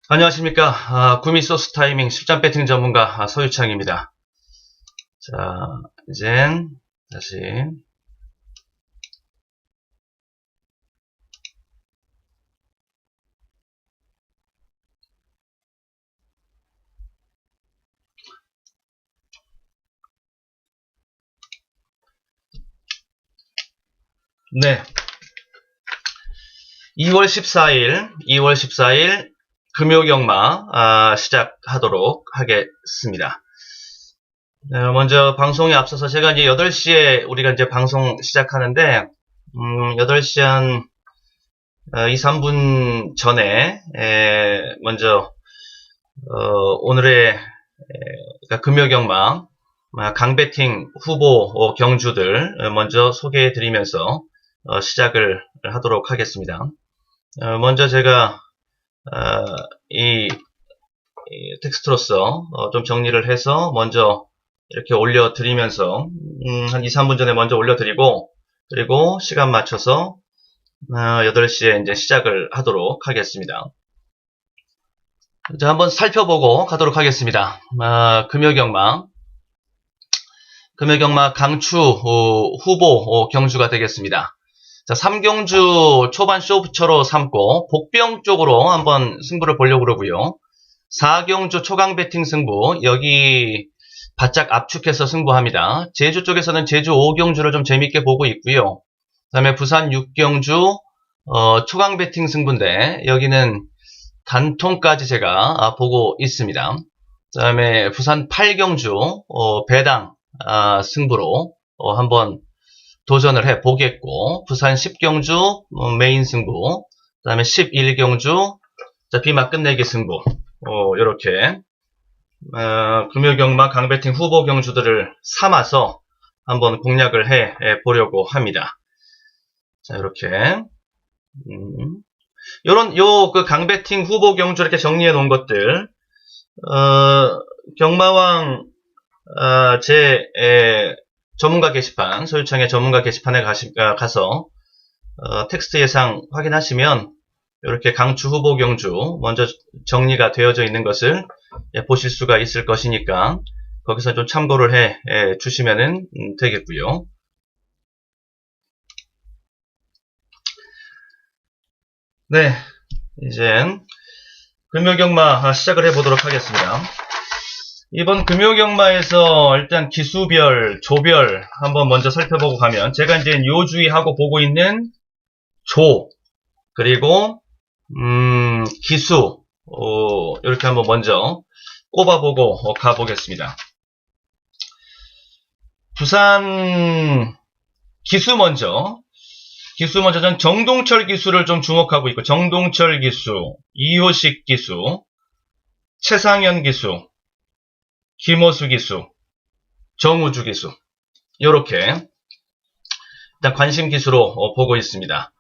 안녕하십니까. 구미 소스 타이밍 실전 배팅 전문가 서유창입니다. 자, 이젠 다시. 네. 2월 14일 금요경마 시작하도록 하겠습니다. 먼저 방송에 앞서서 제가 이제 8시에 우리가 이제 방송 시작하는데 8시 한 2, 3분 전에 먼저 오늘의 그러니까 금요경마 강배팅 후보 경주들 먼저 소개해 드리면서 시작을 하도록 하겠습니다. 먼저 제가 이 텍스트로서 좀 정리를 해서 먼저 이렇게 올려드리면서 한 2, 3분 전에 먼저 올려드리고 그리고 시간 맞춰서 8시에 이제 시작을 하도록 하겠습니다. 자, 한번 살펴보고 가도록 하겠습니다. 금요경마 강추 후보 경주가 되겠습니다. 자, 3경주 초반 쇼부처로 삼고 복병 쪽으로 한번 승부를 보려고 그러고요. 4경주 초강 배팅 승부 여기 바짝 압축해서 승부합니다. 제주 쪽에서는 제주 5경주를 좀 재밌게 보고 있고요. 그 다음에 부산 6경주 초강 배팅 승부인데 여기는 단통까지 제가 보고 있습니다. 그 다음에 부산 8경주 배당 승부로 한번 도전을 해 보겠고 부산 10경주 메인 승부 그 다음에 11경주 비막 끝내기 승부 요렇게 금요경마 강배팅 후보 경주들을 삼아서 한번 공략을 해 보려고 합니다. 자, 이렇게 요런 그 강배팅 후보 경주 이렇게 정리해 놓은 것들 경마왕 제 전문가 게시판 소유창의 전문가 게시판에 가서 텍스트 예상 확인하시면 이렇게 강추 후보 경주 먼저 정리가 되어져 있는 것을 보실 수가 있을 것이니까 거기서 좀 참고를 해 주시면 되겠고요. 네, 이젠 금요경마 시작을 해보도록 하겠습니다. 이번 금요경마에서 일단 기수별, 조별 한번 먼저 살펴보고 가면 제가 이제 요주의하고 보고 있는 조 그리고 기수 이렇게 한번 먼저 꼽아보고 가보겠습니다. 부산 기수 먼저 전 정동철 기수를 좀 주목하고 있고 정동철 기수, 이효식 기수, 최상현 기수, 김호수 기수, 정우주 기수 요렇게 일단 관심 기수로 보고 있습니다.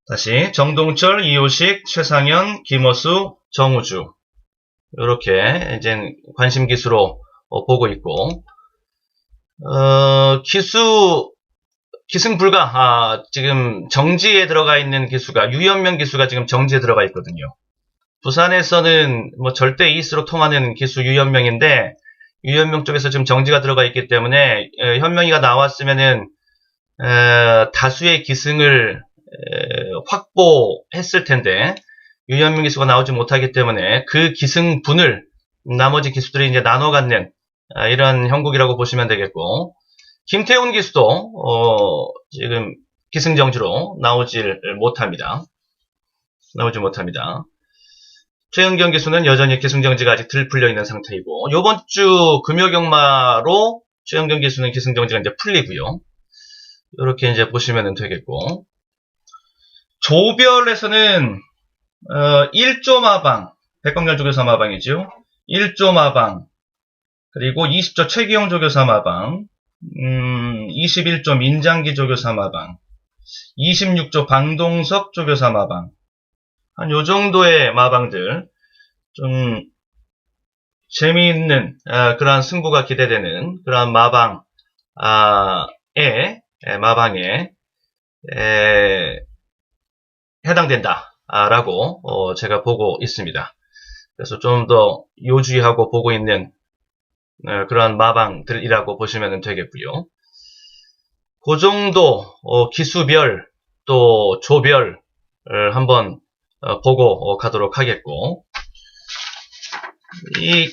다시 정동철, 이효식, 최상현, 김호수, 정우주 요렇게 이제 관심 기수로 보고 있고 기승 불가 지금 정지에 들어가 있는 기수가 유연명 기수가 지금 정지에 들어가 있거든요. 부산에서는 뭐 절대 이스로 통하는 기수 유연명인데 유연명 쪽에서 지금 정지가 들어가 있기 때문에 현명이가 나왔으면은 다수의 기승을 확보했을 텐데 유연명 기수가 나오지 못하기 때문에 그 기승분을 나머지 기수들이 이제 나눠 갖는 이런 형국이라고 보시면 되겠고 김태훈 기수도 지금 기승정지로 나오질 못합니다. 최은경 기수는 여전히 기승정지가 아직 덜 풀려있는 상태이고 요번 주 금요경마로 최은경 기수는 기승정지가 이제 풀리고요. 이렇게 이제 보시면 되겠고 조별에서는 1조 마방 백광열 조교사 마방이죠. 1조 마방 그리고 20조 최기영 조교사 마방 21조 민장기 조교사 마방 26조 방동석 조교사 마방 한 요 정도의 마방들 좀 재미있는 그러한 승부가 기대되는 그러한 마방에 해당된다 라고 제가 보고 있습니다. 그래서 좀 더 요주의하고 보고 있는 그런 마방들이라고 보시면 되겠고요. 그 정도 기수별 또 조별을 한번 보고 가도록 하겠고, 이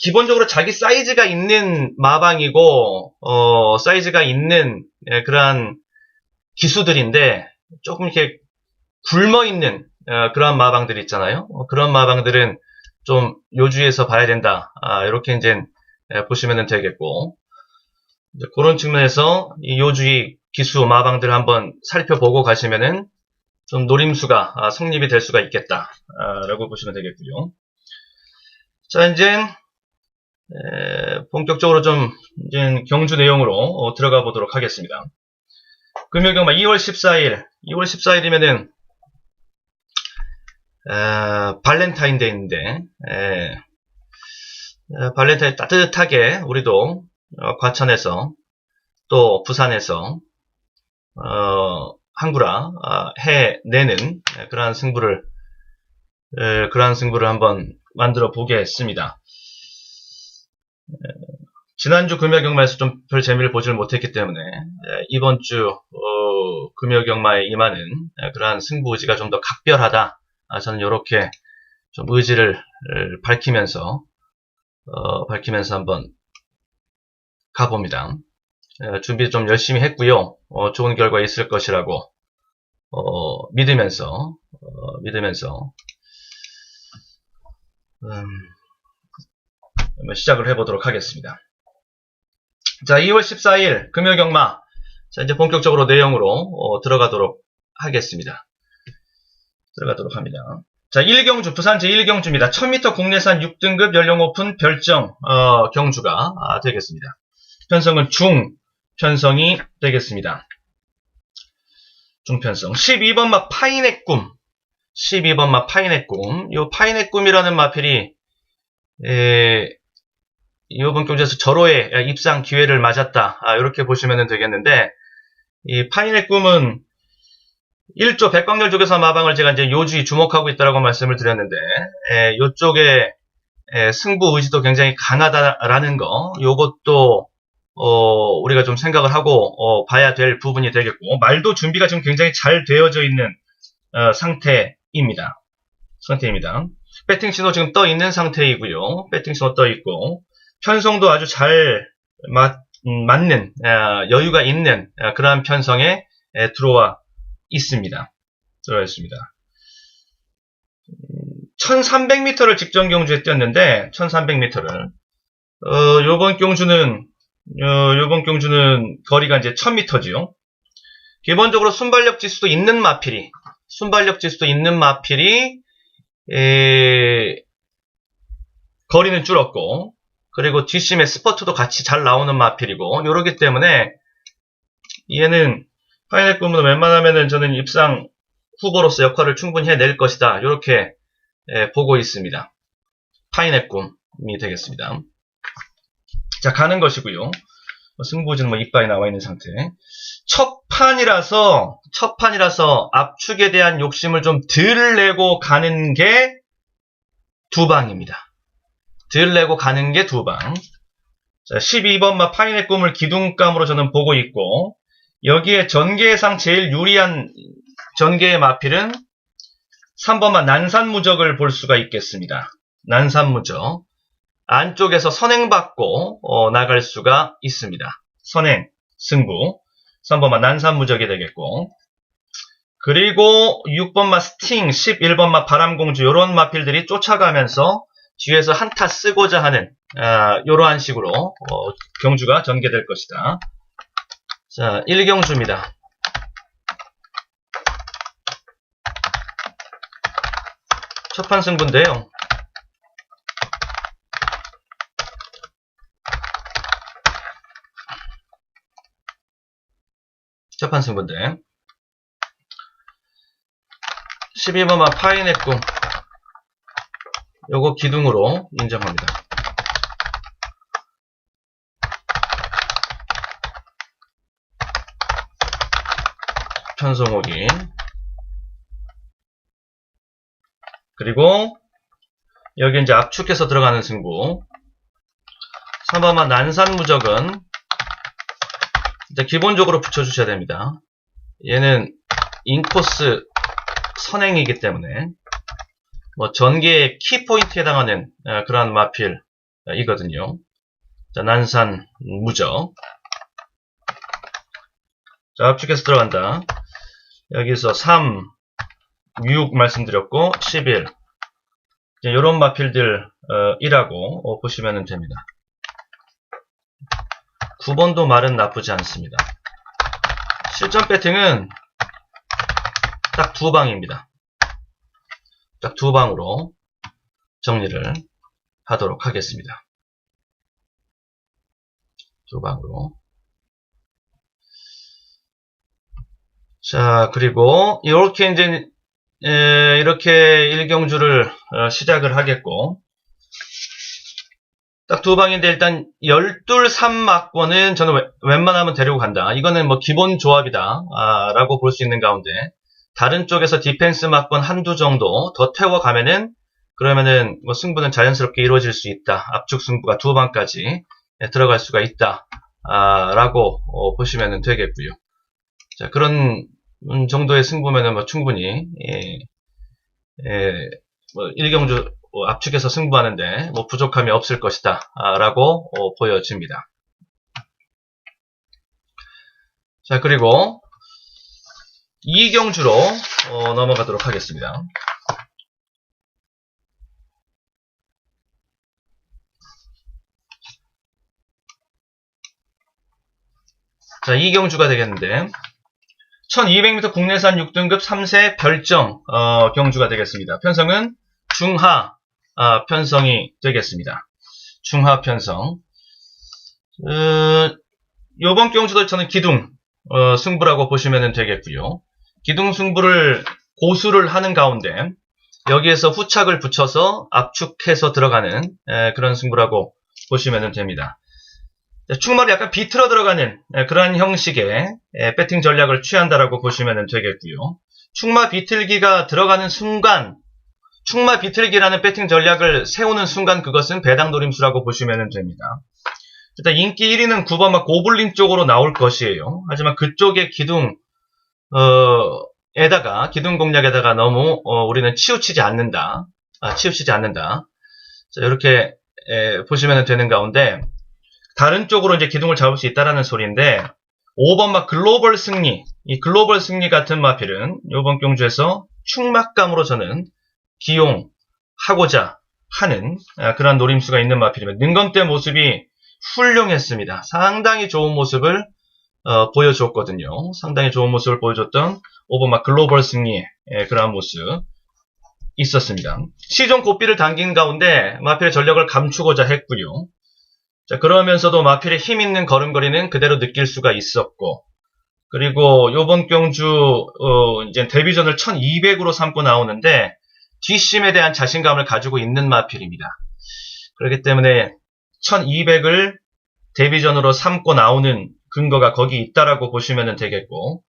기본적으로 자기 사이즈가 있는 마방이고 사이즈가 있는 그러한 기수들인데 조금 이렇게 굶어 있는 그런 마방들 있잖아요. 그런 마방들은 좀 요주에서 봐야 된다. 이렇게 이제 보시면 되겠고, 이제 그런 측면에서 이 요주의 기수 마방들을 한번 살펴보고 가시면은 좀 노림수가 성립이 될 수가 있겠다. 라고 보시면 되겠고요. 자, 이제 본격적으로 좀 이제 경주 내용으로 들어가 보도록 하겠습니다. 금요경마 2월 14일, 2월 14일이면은 발렌타인데이인데, 발렌타인 따뜻하게 우리도 과천에서 또 부산에서 한구라 해내는 그러한 승부를 한번 만들어 보겠습니다. 지난주 금요경마에서 좀 별 재미를 보지를 못했기 때문에 이번 주 금요경마에 임하는 그러한 승부 의지가 좀 더 각별하다. 저는 이렇게 좀 의지를 밝히면서 한번 가봅니다. 준비 좀 열심히 했고요. 좋은 결과 있을 것이라고 믿으면서 한번 시작을 해보도록 하겠습니다. 자, 2월 14일 금요경마. 자, 이제 본격적으로 내용으로 들어가도록 하겠습니다. 들어가도록 합니다. 자, 1경주, 부산 제1경주입니다. 1000m 국내산 6등급 연령 오픈 별정 경주가 되겠습니다. 편성은 중편성이 되겠습니다. 중편성. 12번마 파인의 꿈. 12번마 파인의 꿈. 요 파인의 꿈이라는 마필이 이번 경주에서 절호의 입상 기회를 맞았다. 이렇게 보시면 되겠는데, 이 파인의 꿈은 1조 백광열 쪽에서 마방을 제가 이제 요주의 주목하고 있다라고 말씀을 드렸는데, 요쪽에 승부 의지도 굉장히 강하다라는 거, 요것도 우리가 좀 생각을 하고 봐야 될 부분이 되겠고, 말도 준비가 지금 굉장히 잘 되어져 있는 상태입니다. 배팅 신호 지금 떠 있는 상태이고요. 배팅 신호 떠 있고, 편성도 아주 잘 맞는 여유가 있는 그러한 편성에 들어와 있습니다. 1300m를 직전 경주에 뛰었는데 1300m를 요번 경주는 거리가 이제 1000m지요. 기본적으로 순발력 지수도 있는 마필이 거리는 줄었고, 그리고 뒷심에 스퍼트도 같이 잘 나오는 마필이고, 요러기 때문에 얘는 파인의 꿈은 웬만하면은 저는 입상 후보로서 역할을 충분히 해낼 것이다. 요렇게 보고 있습니다. 파인의 꿈이 되겠습니다. 자, 가는 것이고요. 승부지는 뭐 이빨이 나와 있는 상태. 첫 판이라서 압축에 대한 욕심을 좀 덜 내고 가는 게 두방입니다. 덜 내고 가는 게 두방. 자, 12번마 파인의 꿈을 기둥감으로 저는 보고 있고, 여기에 전개상 제일 유리한 전개의 마필은 3번마 난산무적을 볼 수가 있겠습니다. 난산무적. 안쪽에서 선행받고 나갈 수가 있습니다. 선행, 승부. 3번마 난산무적이 되겠고, 그리고 6번마 스팅, 11번마 바람공주, 요런 마필들이 쫓아가면서 뒤에서 한타 쓰고자 하는 요러한 식으로 경주가 전개될 것이다. 자, 1경주입니다. 첫판 승부인데요. 첫판 승부인데 12번마 파인의 꿈, 요거 기둥으로 인정합니다. 편성호기. 그리고 여기 이제 압축해서 들어가는 승부. 3번마 난산무적은 일단 기본적으로 붙여주셔야 됩니다. 얘는 인코스 선행이기 때문에 뭐 전개의 키포인트에 해당하는 그러한 마필이거든요. 자, 난산무적. 자, 압축해서 들어간다. 여기서 3, 6 말씀드렸고 11. 이런 마필들 1하고 보시면 됩니다. 9번도 말은 나쁘지 않습니다. 실전 배팅은 딱 2방입니다. 딱 2방으로 정리를 하도록 하겠습니다. 2방으로. 자, 그리고 이렇게 이제 이렇게 1경주를 시작을 하겠고, 딱 2방인데 일단 12, 3막권은 저는 웬만하면 데리고 간다. 이거는 뭐 기본 조합이다 라고 볼 수 있는 가운데, 다른 쪽에서 디펜스 막권 한두 정도 더 태워가면은, 그러면은 뭐 승부는 자연스럽게 이루어질 수 있다. 압축 승부가 2방까지 들어갈 수가 있다 라고 보시면 되겠고요. 자, 그런 정도의 승부면은 뭐 충분히 뭐 1경주 압축해서 승부하는데 뭐 부족함이 없을 것이다 라고 보여집니다. 자, 그리고 2경주로 넘어가도록 하겠습니다. 자, 2경주가 되겠는데 1200m 국내산 6등급 3세 별정 경주가 되겠습니다. 편성은 중하 편성이 되겠습니다. 중하 편성. 요번 경주도 저는 기둥 승부라고 보시면 되겠고요. 기둥 승부를 고수를 하는 가운데 여기에서 후착을 붙여서 압축해서 들어가는 그런 승부라고 보시면 됩니다. 축마를 약간 비틀어 들어가는 그런 형식의 배팅 전략을 취한다라고 보시면 되겠고요. 축마 비틀기가 들어가는 순간, 축마 비틀기라는 배팅 전략을 세우는 순간 그것은 배당 노림수라고 보시면 됩니다. 일단 인기 1위는 9번 고블린 쪽으로 나올 것이에요. 하지만 그쪽의 기둥 기둥 공략에다가 너무 우리는 치우치지 않는다. 자, 이렇게 보시면 되는 가운데 다른 쪽으로 이제 기둥을 잡을 수 있다라는 소리인데 5번 글로벌 승리, 이 글로벌 승리 같은 마필은 이번 경주에서 축막감으로 저는 기용하고자 하는 그런 노림수가 있는 마필입니다. 능검대 모습이 훌륭했습니다. 상당히 좋은 모습을 보여줬거든요. 상당히 좋은 모습을 보여줬던 5번 글로벌 승리의 그러한 모습 있었습니다. 시종 고삐를 당긴 가운데 마필의 전력을 감추고자 했고요. 자, 그러면서도 마필의 힘 있는 걸음걸이는 그대로 느낄 수가 있었고, 그리고 요번 경주 이제 데뷔전을 1200으로 삼고 나오는데 뒷심에 대한 자신감을 가지고 있는 마필입니다. 그렇기 때문에 1200을 데뷔전으로 삼고 나오는 근거가 거기 있다라고 보시면 되겠고,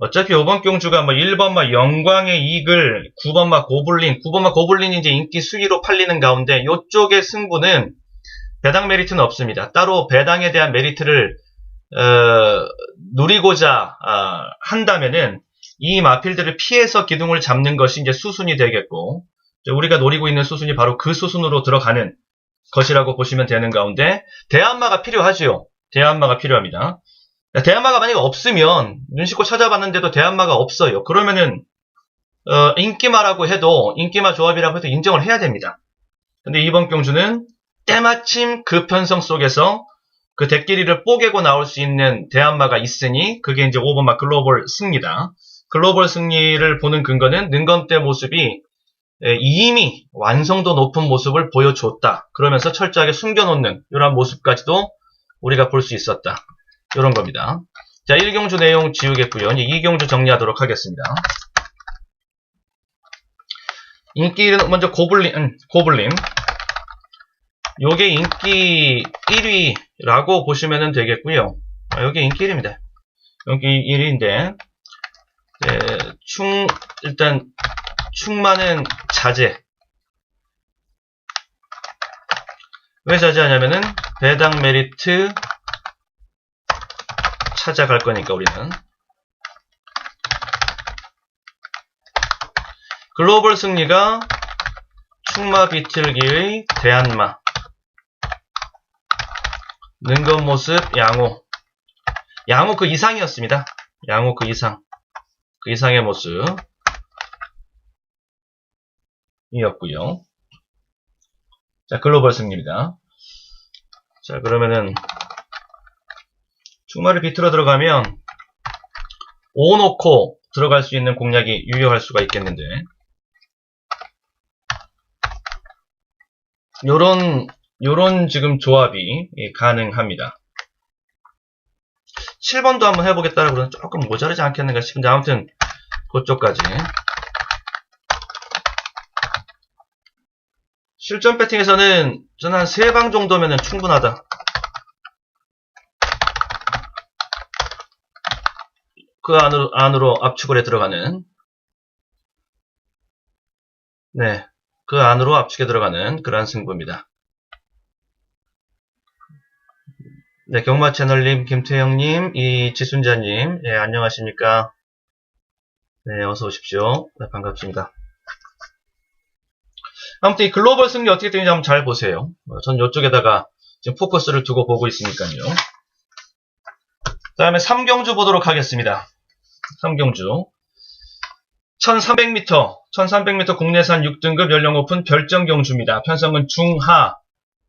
어차피 요번 경주가 뭐 1번마 영광의 이글, 9번마 고블린이 이제 인기 수위로 팔리는 가운데 요쪽의 승부는 배당 메리트는 없습니다. 따로 배당에 대한 메리트를 누리고자 한다면은 이 마필들을 피해서 기둥을 잡는 것이 이제 수순이 되겠고, 우리가 노리고 있는 수순이 바로 그 수순으로 들어가는 것이라고 보시면 되는 가운데 대한마가 필요하지요. 대한마가 필요합니다. 대한마가 만약에 없으면 눈 씻고 찾아봤는데도 대한마가 없어요. 그러면은 인기마라고 해도, 인기마 조합이라고 해도 인정을 해야 됩니다. 근데 이번 경주는 때마침 그 편성 속에서 그 대끼리를 뽀개고 나올 수 있는 대한마가 있으니 그게 이제 5번마 글로벌 승리다. 글로벌 승리를 보는 근거는 능검대 모습이 이미 완성도 높은 모습을 보여줬다. 그러면서 철저하게 숨겨놓는 이런 모습까지도 우리가 볼 수 있었다. 이런 겁니다. 자, 1경주 내용 지우겠고요. 이제 2경주 정리하도록 하겠습니다. 인기 먼저 고블린. 요게 인기 1위라고 보시면 되겠고요. 여기 인기 1위입니다. 여기 1위인데 일단 충마는 자제. 왜 자제하냐면은 배당 메리트 찾아갈 거니까 우리는. 글로벌 승리가 충마 비틀기의 대한마. 능건 모습 양호. 양호 그 이상이었습니다. 양호 그 이상. 그 이상의 모습이었고요. 자, 글로벌 승리입니다. 자, 그러면은 충마를 비틀어 들어가면 5 놓고 들어갈 수 있는 공략이 유효할 수가 있겠는데, 요런 지금 조합이 가능합니다. 7번도 한번 해보겠다라고 그러면 조금 모자르지 않겠는가 싶은데, 아무튼 그쪽까지. 실전 배팅에서는 저는 한 3방 정도면 충분하다. 그 안으로 압축을 해 들어가는, 네, 그 안으로 압축해 들어가는 그러한 승부입니다. 네, 경마 채널님, 김태형님, 이지순자님, 예, 안녕하십니까? 네, 어서 오십시오. 네, 반갑습니다. 아무튼 이 글로벌 승리 어떻게 되는지 한번 잘 보세요. 전 이쪽에다가 지금 포커스를 두고 보고 있으니까요. 그 다음에 3경주 보도록 하겠습니다. 3경주. 1300m 국내산 6등급 연령 오픈 별정 경주입니다. 편성은 중하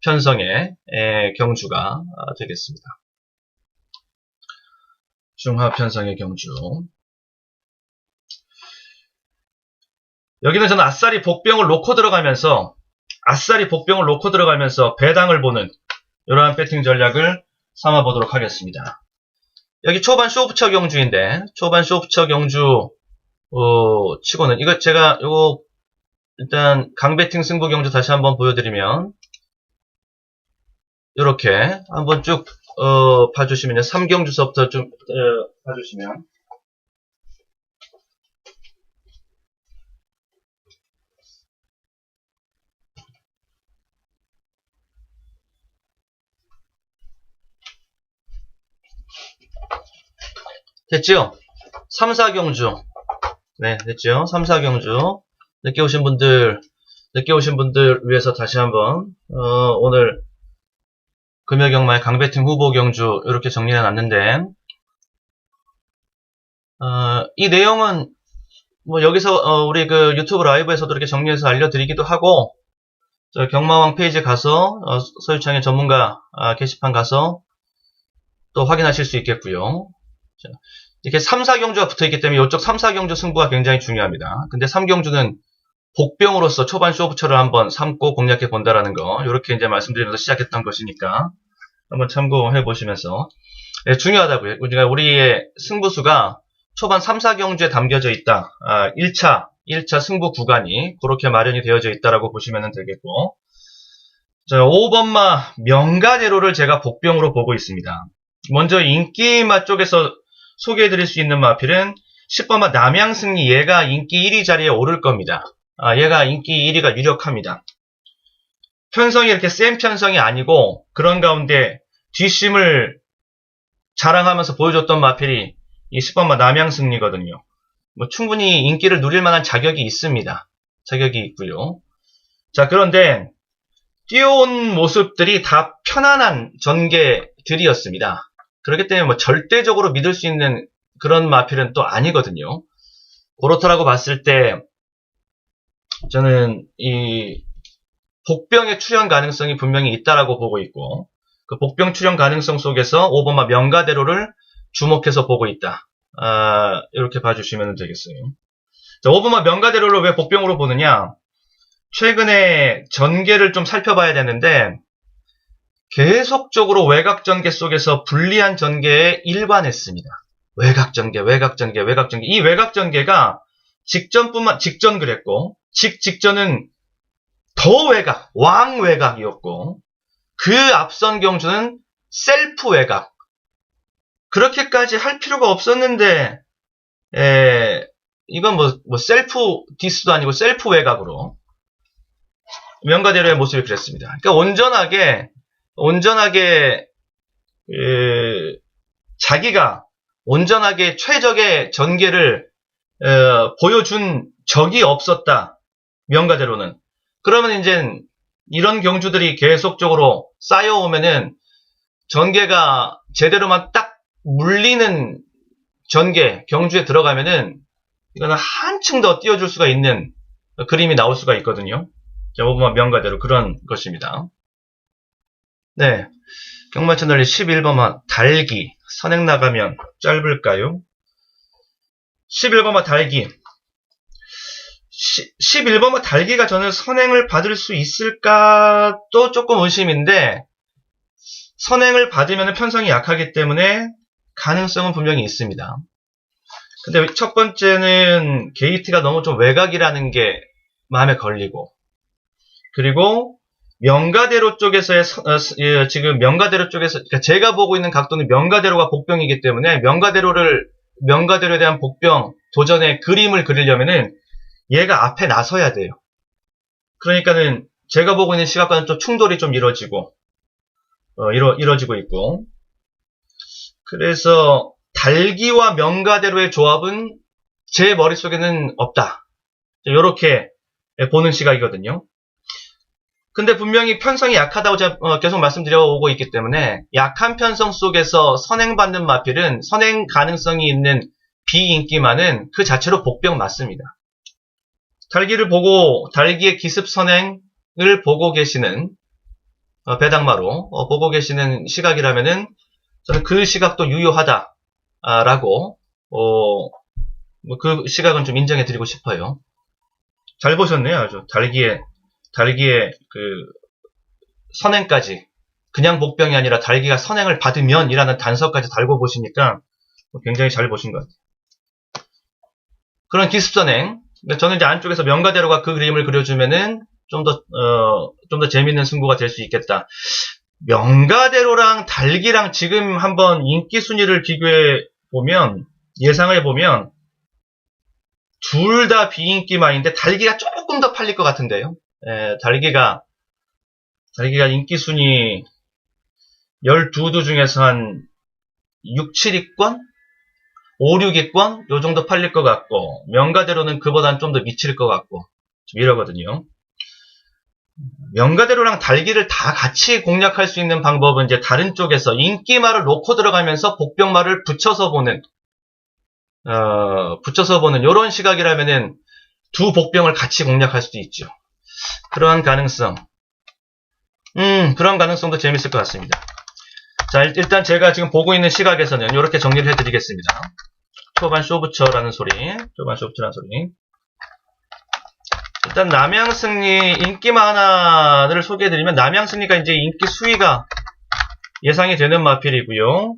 편성의 경주가 되겠습니다. 중하 편성의 경주. 여기는 저는 아싸리 복병을 놓고 들어가면서 배당을 보는 이러한 배팅 전략을 삼아보도록 하겠습니다. 여기 초반 쇼프처 경주인데, 초반 쇼프처 경주 치고는 이거 제가 요거 일단 강배팅 승부 경주 다시 한번 보여드리면, 요렇게 한번 쭉 봐주시면요. 3경주서부터 좀 봐주시면, 됐죠? 3, 4경주. 네, 됐죠? 3, 4경주. 늦게 오신 분들 위해서 다시 한번, 오늘 금요경마의 강배팅 후보 경주, 이렇게 정리해 놨는데, 이 내용은, 뭐, 여기서, 우리 그 유튜브 라이브에서도 이렇게 정리해서 알려드리기도 하고, 저 경마왕 페이지 가서, 서유창의 전문가 게시판 가서 또 확인하실 수 있겠고요. 이렇게 3, 4경주가 붙어있기 때문에 이쪽 3, 4경주 승부가 굉장히 중요합니다. 근데 3경주는 복병으로서 초반 쇼부처를 한번 삼고 공략해 본다라는 거, 이렇게 이제 말씀드리면서 시작했던 것이니까 한번 참고해 보시면서, 네, 중요하다고요. 우리의 승부수가 초반 3, 4경주에 담겨져 있다. 1차 승부 구간이 그렇게 마련이 되어져 있다라고 보시면 되겠고, 자, 5번마 명가대로를 제가 복병으로 보고 있습니다. 먼저 인기마 쪽에서 소개해드릴 수 있는 마필은 10번마 남양승리, 얘가 인기 1위 자리에 오를 겁니다. 얘가 인기 1위가 유력합니다. 편성이 이렇게 센 편성이 아니고, 그런 가운데 뒷심을 자랑하면서 보여줬던 마필이 이 10번마 남양승리거든요. 뭐 충분히 인기를 누릴 만한 자격이 있습니다. 자격이 있고요. 자, 그런데 뛰어온 모습들이 다 편안한 전개들이었습니다. 그렇기 때문에 뭐 절대적으로 믿을 수 있는 그런 마필은 또 아니거든요. 그렇다라고 봤을 때 저는 이 복병의 출현 가능성이 분명히 있다라고 보고 있고, 그 복병 출현 가능성 속에서 5번마 명가대로를 주목해서 보고 있다. 이렇게 봐주시면 되겠어요. 자, 5번마 명가대로를 왜 복병으로 보느냐? 최근에 전개를 좀 살펴봐야 되는데, 계속적으로 외곽 전개 속에서 불리한 전개에 일관했습니다. 외곽 전개. 이 외곽 전개가 직전 그랬고, 직전은 더 외곽, 왕외곽이었고, 그 앞선 경주는 셀프 외곽. 그렇게까지 할 필요가 없었는데, 이건 뭐 셀프 디스도 아니고 셀프 외곽으로 명가대로의 모습이 그랬습니다. 그러니까 온전하게 자기가 온전하게 최적의 전개를 보여준 적이 없었다. 명가대로는. 그러면 이제 이런 경주들이 계속적으로 쌓여오면은 전개가 제대로만 딱 물리는 전개, 경주에 들어가면은 이거는 한층 더 띄워줄 수가 있는 그림이 나올 수가 있거든요. 자, 5번마 명가대로 그런 것입니다. 네. 경마 채널이 11번마 달기. 선행 나가면 짧을까요? 11번마 달기. 11번마 달기가 저는 선행을 받을 수 있을까? 또 조금 의심인데, 선행을 받으면 편성이 약하기 때문에 가능성은 분명히 있습니다. 근데 첫 번째는 게이트가 너무 좀 외곽이라는 게 마음에 걸리고, 그리고 명가대로 쪽에서의 지금 명가대로 쪽에서 그러니까 제가 보고 있는 각도는 명가대로가 복병이기 때문에 명가대로에 대한 복병 도전의 그림을 그리려면은 얘가 앞에 나서야 돼요. 그러니까는 제가 보고 있는 시각과는 좀 충돌이 좀 이루어지고 있고, 그래서 달기와 명가대로의 조합은 제 머릿속에는 없다. 이렇게 보는 시각이거든요. 근데 분명히 편성이 약하다고 제가 계속 말씀드려오고 있기 때문에 약한 편성 속에서 선행받는 마필은 선행 가능성이 있는 비인기만은 그 자체로 복병 맞습니다. 달기의 기습 선행을 보고 계시는 배당마로 보고 계시는 시각이라면은 저는 그 시각도 유효하다라고 그 시각은 좀 인정해 드리고 싶어요. 잘 보셨네요. 아주 달기의 그 선행까지 그냥 복병이 아니라 달기가 선행을 받으면 이라는 단서까지 달고 보시니까 굉장히 잘 보신 것 같아요. 그런 기습선행, 저는 이제 안쪽에서 명가대로가 그 그림을 그려주면은 좀 더 재밌는 승부가 될 수 있겠다. 명가대로랑 달기랑 지금 한번 인기 순위를 비교해 보면, 예상해 보면 둘 다 비인기만인데 달기가 조금 더 팔릴 것 같은데요. 달기가 인기 순위 12두 중에서 한 6, 7위권? 5, 6위권? 요 정도 팔릴 것 같고, 명가대로는 그보단 좀 더 미칠 것 같고, 좀 이러거든요. 명가대로랑 달기를 다 같이 공략할 수 있는 방법은 이제 다른 쪽에서 인기말을 놓고 들어가면서 복병말을 붙여서 보는 요런 시각이라면은 두 복병을 같이 공략할 수도 있죠. 그런 가능성도 재밌을 것 같습니다. 자, 일단 제가 지금 보고 있는 시각에서는 이렇게 정리를 해드리겠습니다. 초반 쇼부처라는 소리. 일단 남양승리 인기마 하나를 소개해드리면, 남양승리가 이제 인기 수위가 예상이 되는 마필이고요.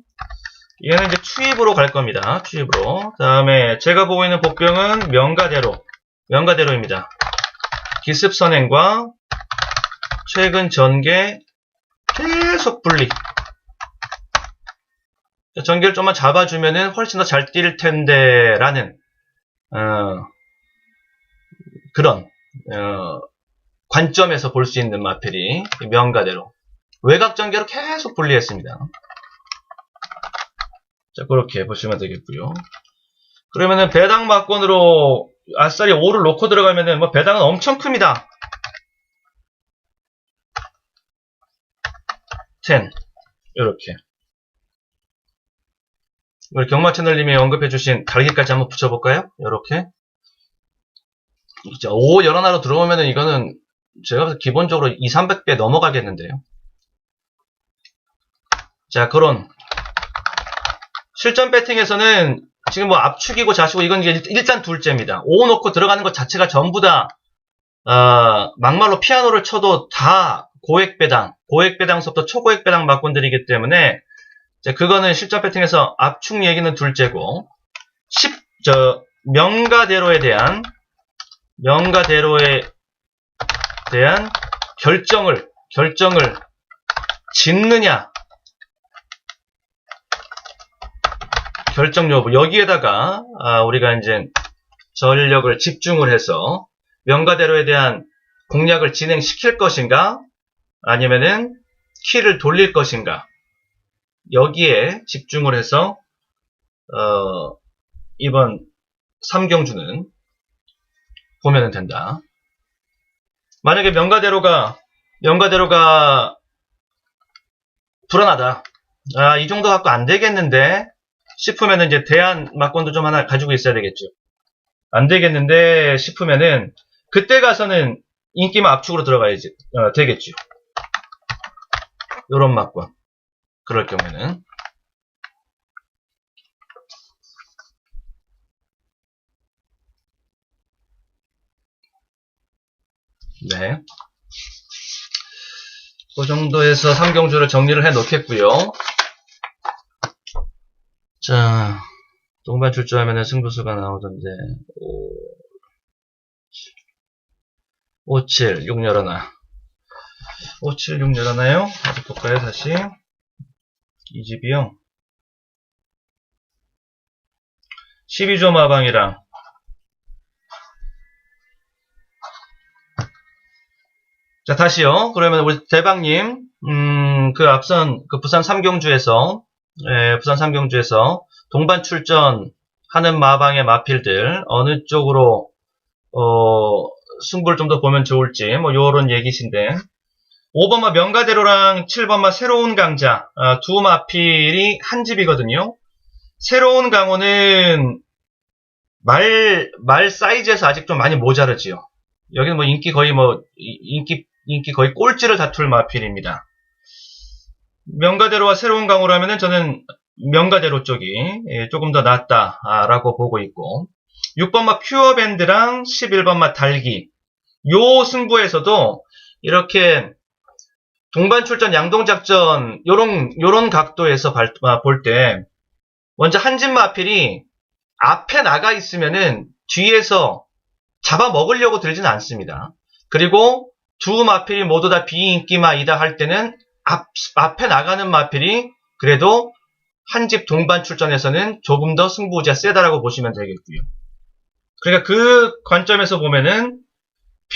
얘는 이제 추입으로 갈 겁니다. 추입으로. 다음에 제가 보고 있는 복병은 명가대로입니다. 기습선행과 최근 전개 계속 분리. 전개를 좀만 잡아주면은 훨씬 더 잘 뛸 텐데 라는 그런 관점에서 볼 수 있는 마필이 명가대로. 외곽 전개로 계속 분리했습니다. 자, 그렇게 보시면 되겠고요. 그러면은 배당 막권으로 아싸리 5를 놓고 들어가면은 뭐 배당은 엄청 큽니다. 10 이렇게. 우리 경마 채널님이 언급해주신 달기까지 한번 붙여볼까요? 이렇게. 5 여러 나로 들어오면은 이거는 제가 기본적으로 200~300배 넘어가겠는데요. 자, 그런 실전 배팅에서는 지금 뭐 압축이고 자시고 이건 일단 둘째입니다. 5 놓고 들어가는 것 자체가 전부 다 막말로 피아노를 쳐도 다 고액배당서부터 초고액배당 막권들이기 때문에 그거는 실전 배팅에서 압축 얘기는 둘째고, 명가대로에 대한 결정을 짓느냐, 결정 여부. 여기에다가 우리가 이제 전력을 집중을 해서 명가대로에 대한 공략을 진행시킬 것인가 아니면은 키를 돌릴 것인가 여기에 집중을 해서 이번 3경주는 보면 된다. 만약에 명가대로가 불안하다. 이 정도 갖고 안 되겠는데 싶으면은 이제 대안 막권도 좀 하나 가지고 있어야 되겠죠. 안 되겠는데 싶으면은 그때 가서는 인기만 압축으로 들어가야지 되겠죠. 요런 막권. 그럴 경우에는 네. 그 정도에서 3경주를 정리를 해 놓겠고요. 자, 동반 출조하면 승부수가 나오던데 5, 7, 6 열어놔. 5, 7, 6 열어놔요? 어디 볼까요, 다시? 이 집이요. 12조 마방이랑 자, 다시요. 그러면 우리 대박님, 그 앞선 그 부산 3경주에서 동반 출전하는 마방의 마필들 어느 쪽으로 승부를 좀 더 보면 좋을지 뭐 요런 얘기신데 5번마 명가대로랑 7번마 새로운 강자 두 마필이 한 집이거든요. 새로운 강호는 말 사이즈에서 아직 좀 많이 모자르지요. 여기는 뭐 인기 거의 꼴찌를 다툴 마필입니다. 명가대로와 새로운 강호라면은 저는 명가대로 쪽이 조금 더 낫다라고 보고 있고 6번마 퓨어밴드랑 11번마 달기 요 승부에서도 이렇게 동반 출전 양동작전 요런 각도에서 볼 때 먼저 한집 마필이 앞에 나가 있으면은 뒤에서 잡아먹으려고 들지는 않습니다. 그리고 두 마필이 모두 다 비인기마이다 할 때는 앞에 나가는 마필이 그래도 한 집 동반 출전에서는 조금 더 승부가 세다라고 보시면 되겠고요. 그러니까 그 관점에서 보면은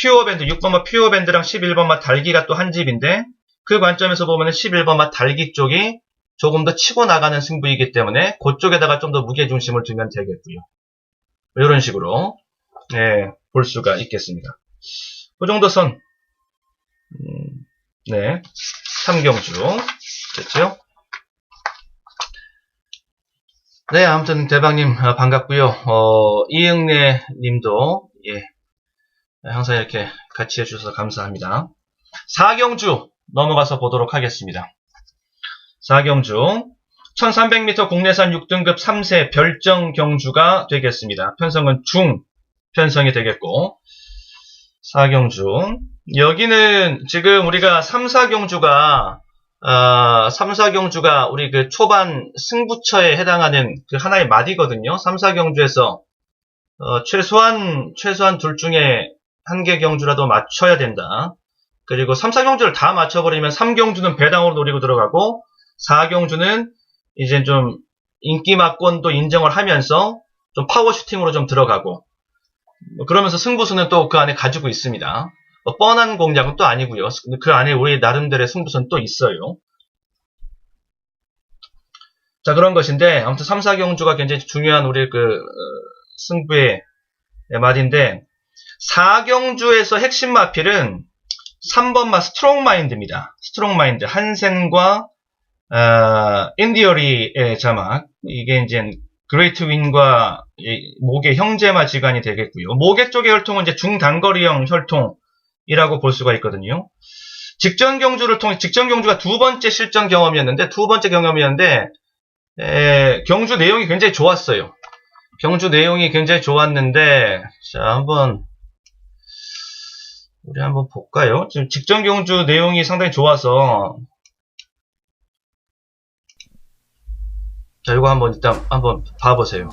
퓨어밴드 6번마 퓨어밴드랑 11번마 달기가 또 한 집인데 그 관점에서 보면은 11번마 달기 쪽이 조금 더 치고 나가는 승부이기 때문에 그쪽에다가 좀 더 무게중심을 두면 되겠고요. 이런 식으로 볼 수가 있겠습니다. 그 정도 선 3경주 됐죠? 네, 아무튼 대박님 반갑고요. 이응래 님도 항상 이렇게 같이 해주셔서 감사합니다. 4경주 넘어가서 보도록 하겠습니다. 4경주 1300m 국내산 6등급 3세 별정 경주가 되겠습니다. 편성은 중 편성이 되겠고 4경주 여기는 지금 우리가 3, 4경주가 우리 그 초반 승부처에 해당하는 그 하나의 맛이거든요. 3, 4경주에서 최소한 둘 중에 한 개 경주라도 맞춰야 된다. 그리고 3, 4경주를 다 맞춰버리면 3경주는 배당으로 노리고 들어가고 4경주는 이제 좀 인기 막권도 인정을 하면서 좀 파워 슈팅으로 좀 들어가고 그러면서 승부수는 또 그 안에 가지고 있습니다. 뻔한 공략은 또 아니고요. 그 안에 우리 나름대로의 승부수는 또 있어요. 자, 그런 것인데 아무튼 3, 4경주가 굉장히 중요한 우리 그 승부의 맛인데 4경주에서 핵심 마필은 3번마 스트롱마인드입니다. 스트롱마인드 한센과 인디어리의 자막 이게 이제 그레이트 윈과 모계 형제마 지간이 되겠고요. 모계 쪽의 혈통은 이제 중단거리형 혈통이라고 볼 수가 있거든요. 직전 경주가 두 번째 실전 경험이었는데 경주 내용이 굉장히 좋았어요. 경주 내용이 굉장히 좋았는데 자 우리 한번 볼까요? 지금 직전 경주 내용이 상당히 좋아서 자, 이거 일단 한번 봐보세요.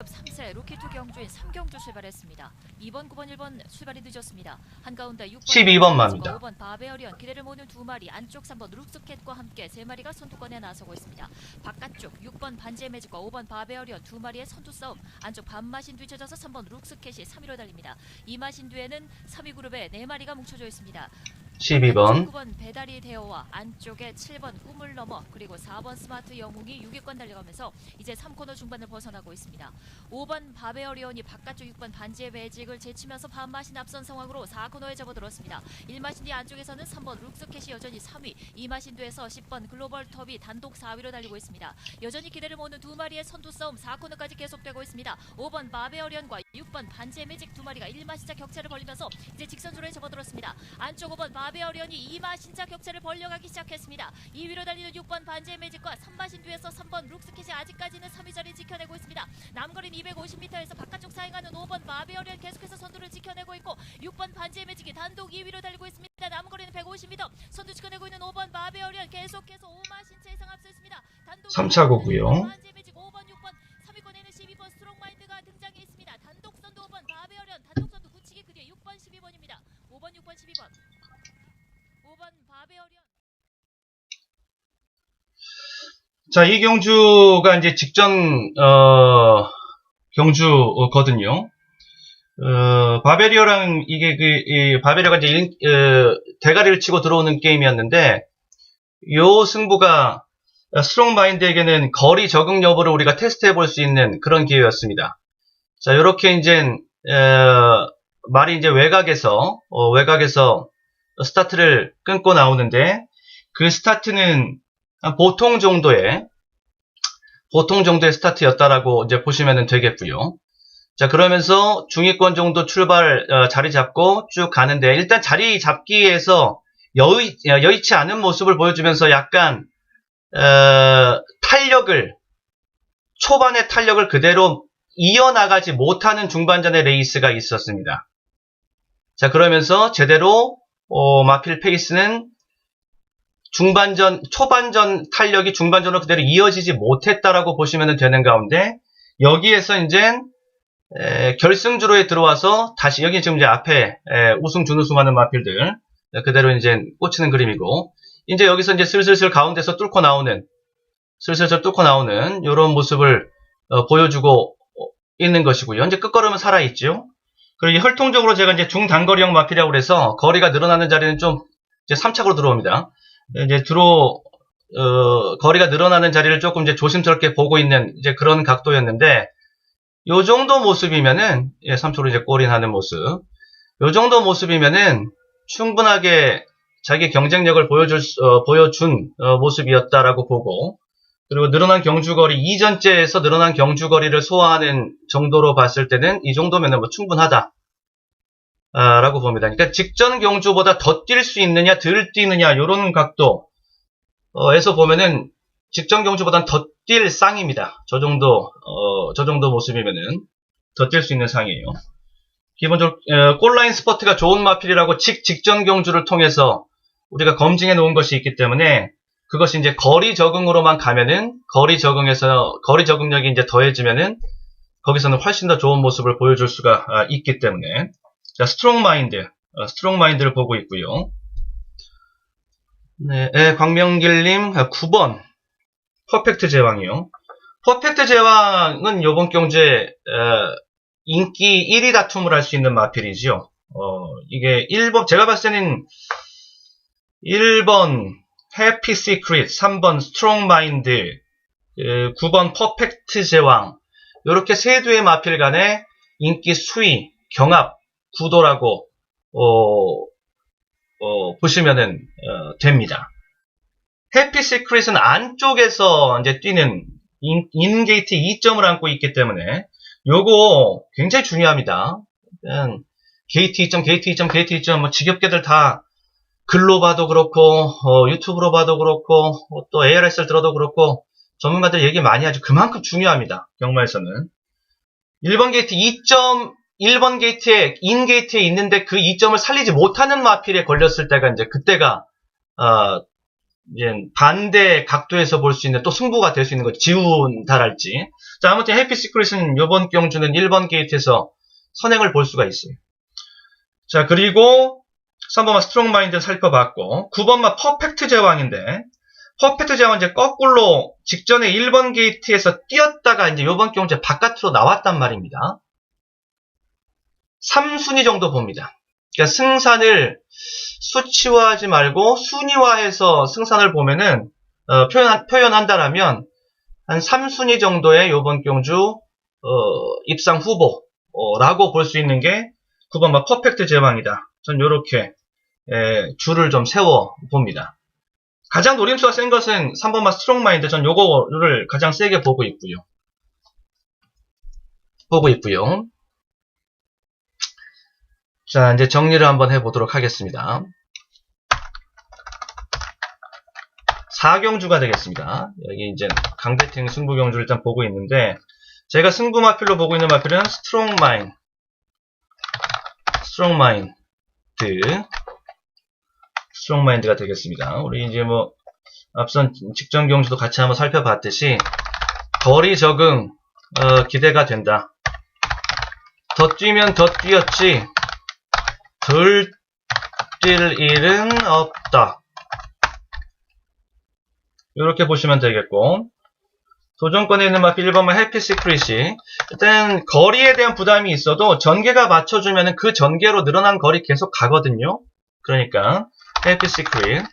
3세 로키2 경주인 3경주 출발했습니다. 2번, 9번, 1번 출발이 늦었습니다. 한가운데 6번 12번 마입니다. 5번 바베어리언 기대를 모는 2마리, 안쪽 3번 룩스캣과 함께 3마리가 선두권에 나서고 있습니다. 바깥쪽 6번 반지의 매직과 5번 바베어리언 2마리의 선두 싸움, 안쪽 반마신 뒤쳐져서 3번 룩스캣이 3위로 달립니다. 이 마신 뒤에는 3위 그룹에 4마리가 뭉쳐져 있습니다. 12번 9번 배달이 되어와 안쪽에 7번 꿈을 넘어 그리고 4번 스마트 영웅이 6위권 달려가면서 이제 3코너 중반을 벗어나고 있습니다. 5번 바베어리온이 바깥쪽 6번 반지의 매직을 제치면서 반마신 앞선 상황으로 4코너에 접어들었습니다. 1마신 뒤 안쪽에서는 3번 룩스캣이 여전히 3위, 2마신 뒤에서 10번 글로벌 톱이 단독 4위로 달리고 있습니다. 여전히 기대를 모는 2마리의 선두 싸움 4코너까지 계속되고 있습니다. 5번 바베어리온과 6번 반지의 매직 2마리가 1마신차 격차를 벌리면서 이제 직선주로에 접어들었습니다. 안쪽 5번 바베어리온이 2마신차 격차를 벌려가기 시작했습니다. 2위로 달리는 6번 반지의 매직과 3마신 뒤에서 3번 룩스캣이 아직까지는 3위 자리 지켜내고 있습니다. 남거리는 250m에서 바깥쪽 사행하는 5번 바베어리온 계속해서 선두를 지켜내고 있고 6번 반지의 매직이 단독 2위로 달리고 있습니다. 남거리는 150m 선두 지켜내고 있는 5번 바베어리온 계속해서 5마신차 이상 앞서 있습니다. 3차고고요. 반지의 매직 5번, 6번, 3위권에는 12번 스트롱마인드가 등장해 있습니다. 단독 선두 5번 바베어리온, 단독 선두 굳히기 그 뒤에 6번, 12번입니다. 5번, 6번, 12번. 5번 바베어리온. 자, 이 경주가 이제 직전 경주거든요. 바베리어랑 이게 바베리어가 이제 대가리를 치고 들어오는 게임이었는데 요 승부가 스트롱 마인드에게는 거리 적응 여부를 우리가 테스트해 볼 수 있는 그런 기회였습니다. 자, 요렇게 이제 말이 이제 외곽에서 스타트를 끊고 나오는데 그 스타트는 보통 정도의 스타트였다라고 이제 보시면 되겠고요. 자, 그러면서 중위권 정도 출발 자리 잡고 쭉 가는데 일단 자리 잡기에서 여의치 않은 모습을 보여주면서 약간 초반의 탄력을 그대로 이어나가지 못하는 중반전의 레이스가 있었습니다. 자, 그러면서 제대로 마필 페이스는 초반전 탄력이 중반전으로 그대로 이어지지 못했다라고 보시면 되는 가운데 여기에서 이제 결승주로에 들어와서 다시 여기 지금 이제 앞에 우승 준우승하는 마필들 그대로 이제 꽂히는 그림이고 이제 여기서 이제 슬슬 가운데서 뚫고 나오는 이런 모습을 보여주고 있는 것이고요. 현재 끝걸음은 살아있죠. 그리고 혈통적으로 제가 이제 중단거리형 마필이라고 그래서 거리가 늘어나는 자리는 좀 이제 3착으로 들어옵니다. 이제 거리가 늘어나는 자리를 조금 이제 조심스럽게 보고 있는 이제 그런 각도였는데, 요 정도 모습이면은, 3초로 이제 골인하는 모습. 요 정도 모습이면은 충분하게 자기 경쟁력을 보여준 모습이었다라고 보고, 그리고 늘어난 경주거리, 이전째에서 늘어난 경주거리를 소화하는 정도로 봤을 때는 이 정도면은 뭐 충분하다. 라고 봅니다. 그러니까 직전 경주보다 더 뛸 수 있느냐, 덜 뛰느냐, 요런 각도에서 보면은 직전 경주보다는 더 뛸 쌍입니다. 저 정도 모습이면은 더 뛸 수 있는 상이에요. 기본적으로, 골라인 스퍼트가 좋은 마필이라고 직전 경주를 통해서 우리가 검증해 놓은 것이 있기 때문에 그것이 이제 거리 적응으로만 가면은 거리 적응력이 이제 더해지면은 거기서는 훨씬 더 좋은 모습을 보여줄 수가 있기 때문에 자, 스트롱 마인드를 보고 있고요. 네, 광명길님 9번 퍼펙트 제왕이요. 퍼펙트 제왕은 이번 경주에 인기 1위 다툼을 할 수 있는 마필이죠. 이게 1번 제가 봤을 때는 1번 해피 시크릿, 3번 스트롱 마인드, 9번 퍼펙트 제왕 이렇게 세 두의 마필 간의 인기 수위, 경합 구도라고 보시면은 됩니다. 해피 시크릿은 안쪽에서 이제 뛰는 인게이트 2점을 안고 있기 때문에 요거 굉장히 중요합니다. 게이트 2점 뭐 지겹게들 다 글로 봐도 그렇고 유튜브로 봐도 그렇고 또 ARS를 들어도 그렇고 전문가들 얘기 많이 하죠. 그만큼 중요합니다. 경마에서는 1번 게이트 1번 게이트에 인게이트에 있는데 그 2점을 살리지 못하는 마필에 걸렸을 때가 이제 그때가 이제 반대 각도에서 볼 수 있는 또 승부가 될 수 있는 거 지운다랄지. 자, 아무튼 해피 시크릿은 이번 경주는 1번 게이트에서 선행을 볼 수가 있어요. 자, 그리고 3번마 스트롱 마인드 살펴봤고, 9번마 퍼펙트 제왕인데, 퍼펙트 제왕은 이제 거꾸로 직전에 1번 게이트에서 뛰었다가 이제 이번 경주에 바깥으로 나왔단 말입니다. 3순위 정도 봅니다. 그러니까 승산을 수치화하지 말고 순위화해서 승산을 보면은, 표현한다라면, 한 3순위 정도의 이번 경주, 입상 후보라고 볼 수 있는 게 9번마 퍼펙트 제왕이다. 전 요렇게, 줄을 좀 세워 봅니다. 가장 노림수가 센 것은 3번마 스트롱 마인드. 전 요거를 가장 세게 보고 있고요. 자, 이제 정리를 한번 해보도록 하겠습니다. 4경주가 되겠습니다. 여기 이제 강배팅 승부 경주를 일단 보고 있는데, 제가 승부 마필로 보고 있는 마필은 스트롱 마인드가 되겠습니다. 우리 이제 뭐 앞선 직전 경주도 같이 한번 살펴봤듯이 거리 적응 기대가 된다. 더 뛰면 더 뛰었지 덜 뛸 일은 없다. 이렇게 보시면 되겠고, 도전권에 있는 마필 1번만 해피 시크릿이 일단 거리에 대한 부담이 있어도 전개가 맞춰주면 그 전개로 늘어난 거리 계속 가거든요. 그러니까 해피 시크릿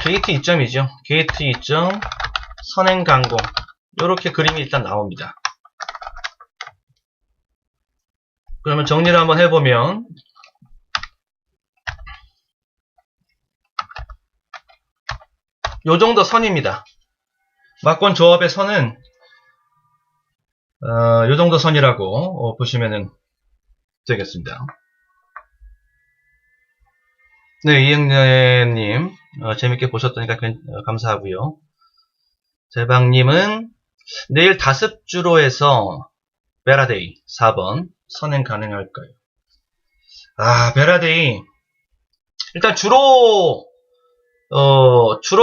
게이트 2점이죠. 게이트 2점 선행 강공 이렇게 그림이 일단 나옵니다. 그러면 정리를 한번 해보면, 요 정도 선입니다. 막권 조합의 선은 요 정도 선이라고 보시면 되겠습니다. 네, 이영래님 재밌게 보셨다니까 감사하고요. 대박님은 내일 5주로에서 베라데이 4번 선행 가능할까요? 베라데이 일단 주로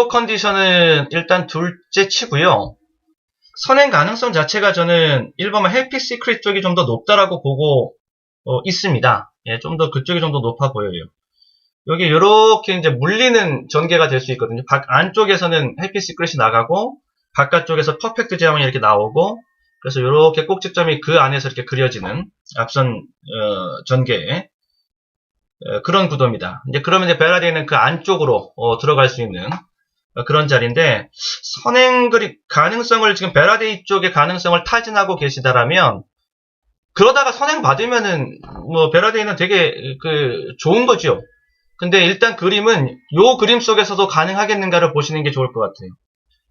컨디션은 일단 둘째 치고요. 선행 가능성 자체가 저는 1번만 해피 시크릿 쪽이 좀 더 높다라고 보고 있습니다. 예, 좀 더 그쪽이 좀 더 높아 보여요. 여기 이렇게 이제 물리는 전개가 될 수 있거든요. 안쪽에서는 해피 시크릿이 나가고 바깥쪽에서 퍼펙트 제왕이 이렇게 나오고, 그래서 이렇게 꼭지점이 그 안에서 이렇게 그려지는 앞선 전개의 그런 구도입니다. 이제 그러면 이제 베라데이는 그 안쪽으로 들어갈 수 있는 그런 자리인데, 선행 가능성을 지금 베라데이 쪽의 가능성을 타진하고 계시다라면, 그러다가 선행 받으면은 뭐 베라데이는 되게 좋은 거죠. 근데 일단 그림은 요 그림 속에서도 가능하겠는가를 보시는 게 좋을 것 같아요.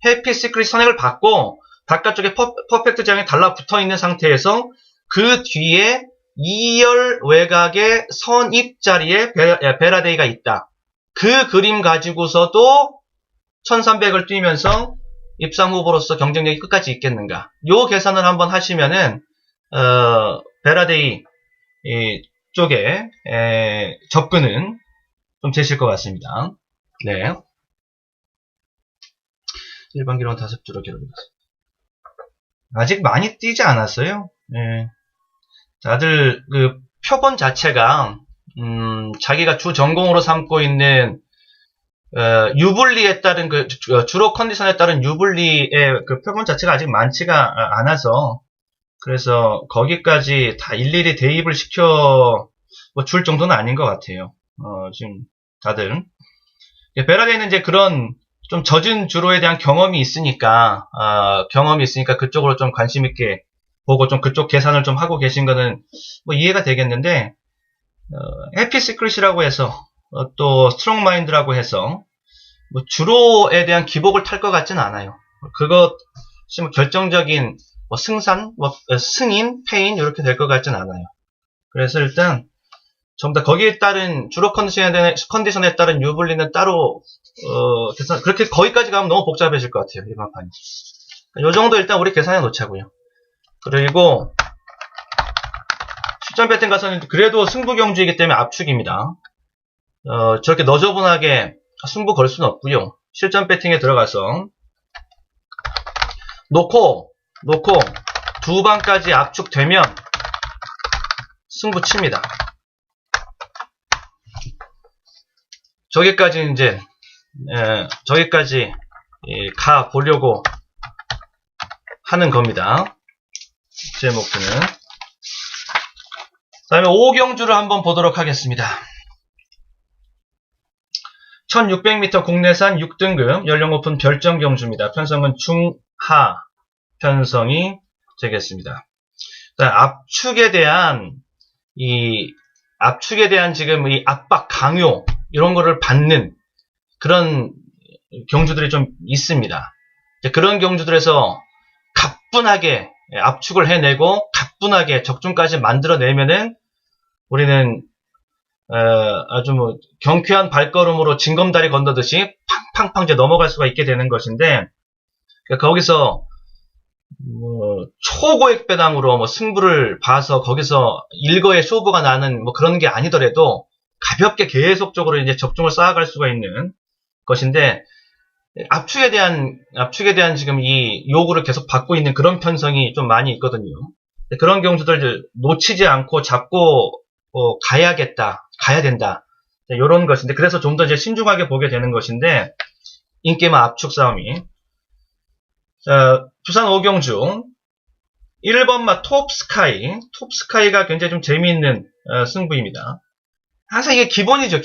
해피 시크릿 선행을 받고 바깥쪽에 퍼펙트 제왕이 달라붙어 있는 상태에서 그 뒤에 2열 외곽의 선입 자리에 베라데이가 있다. 그 그림 가지고서도 1300을 뛰면서 입상 후보로서 경쟁력이 끝까지 있겠는가. 요 계산을 한번 하시면은 베라데이 쪽에 접근은 좀 되실 것 같습니다. 네. 일반 기록은 5주로 기록했습니다. 아직 많이 뛰지 않았어요. 네. 다들 그 표본 자체가 자기가 주 전공으로 삼고 있는 유불리에 따른 주로 컨디션에 따른 유불리의 그 표본 자체가 아직 많지가 않아서, 그래서 거기까지 다 일일이 대입을 시켜 줄 정도는 아닌 것 같아요. 지금 다들 베라데이는 이제 그런 좀 젖은 주로에 대한 경험이 있으니까 그쪽으로 좀 관심 있게 보고 좀 그쪽 계산을 좀 하고 계신 거는 뭐 이해가 되겠는데, 해피 시크릿이라고 해서 또 스트롱 마인드라고 해서 뭐 주로에 대한 기복을 탈 것 같지는 않아요. 그것이 뭐 결정적인 뭐 승산, 뭐 승인, 패인 이렇게 될 것 같지는 않아요. 그래서 일단 전부 다 거기에 따른 주로 컨디션에 따른 유불리는 따로 계산, 그렇게 거기까지 가면 너무 복잡해질 것 같아요, 이번 판이. 요 정도 일단 우리 계산해 놓자고요. 그리고 실전 배팅 가서는 그래도 승부 경주이기 때문에 압축입니다. 저렇게 너저분하게 승부 걸 수는 없고요. 실전 배팅에 들어가서 놓고 두 방까지 압축되면 승부 칩니다. 저기까지 이제 저기까지 가 보려고 하는 겁니다. 제 목표는. 그 다음에 5경주를 한번 보도록 하겠습니다. 1600m 국내산 6등급 연령 높은 별정 경주입니다. 편성은 중하 편성이 되겠습니다. 압축에 대한 지금 이 압박 강요 이런 거를 받는 그런 경주들이 좀 있습니다. 그런 경주들에서 가뿐하게 압축을 해내고 가뿐하게 적중까지 만들어내면은 우리는 아주 뭐 경쾌한 발걸음으로 징검다리 건너듯이 팡팡팡 이제 넘어갈 수가 있게 되는 것인데, 거기서 초고액 배당으로 뭐 승부를 봐서 거기서 일거에 쇼부가 나는 뭐 그런 게 아니더라도 가볍게 계속적으로 이제 적중을 쌓아갈 수가 있는 것인데, 압축에 대한 지금 이 요구를 계속 받고 있는 그런 편성이 좀 많이 있거든요. 그런 경주들 놓치지 않고 잡고 가야 된다. 이런 것인데, 그래서 좀 더 이제 신중하게 보게 되는 것인데, 인기마 압축 싸움이. 자, 부산 5경주 1번마 톱스카이가 굉장히 좀 재미있는 승부입니다. 항상 이게 기본이죠.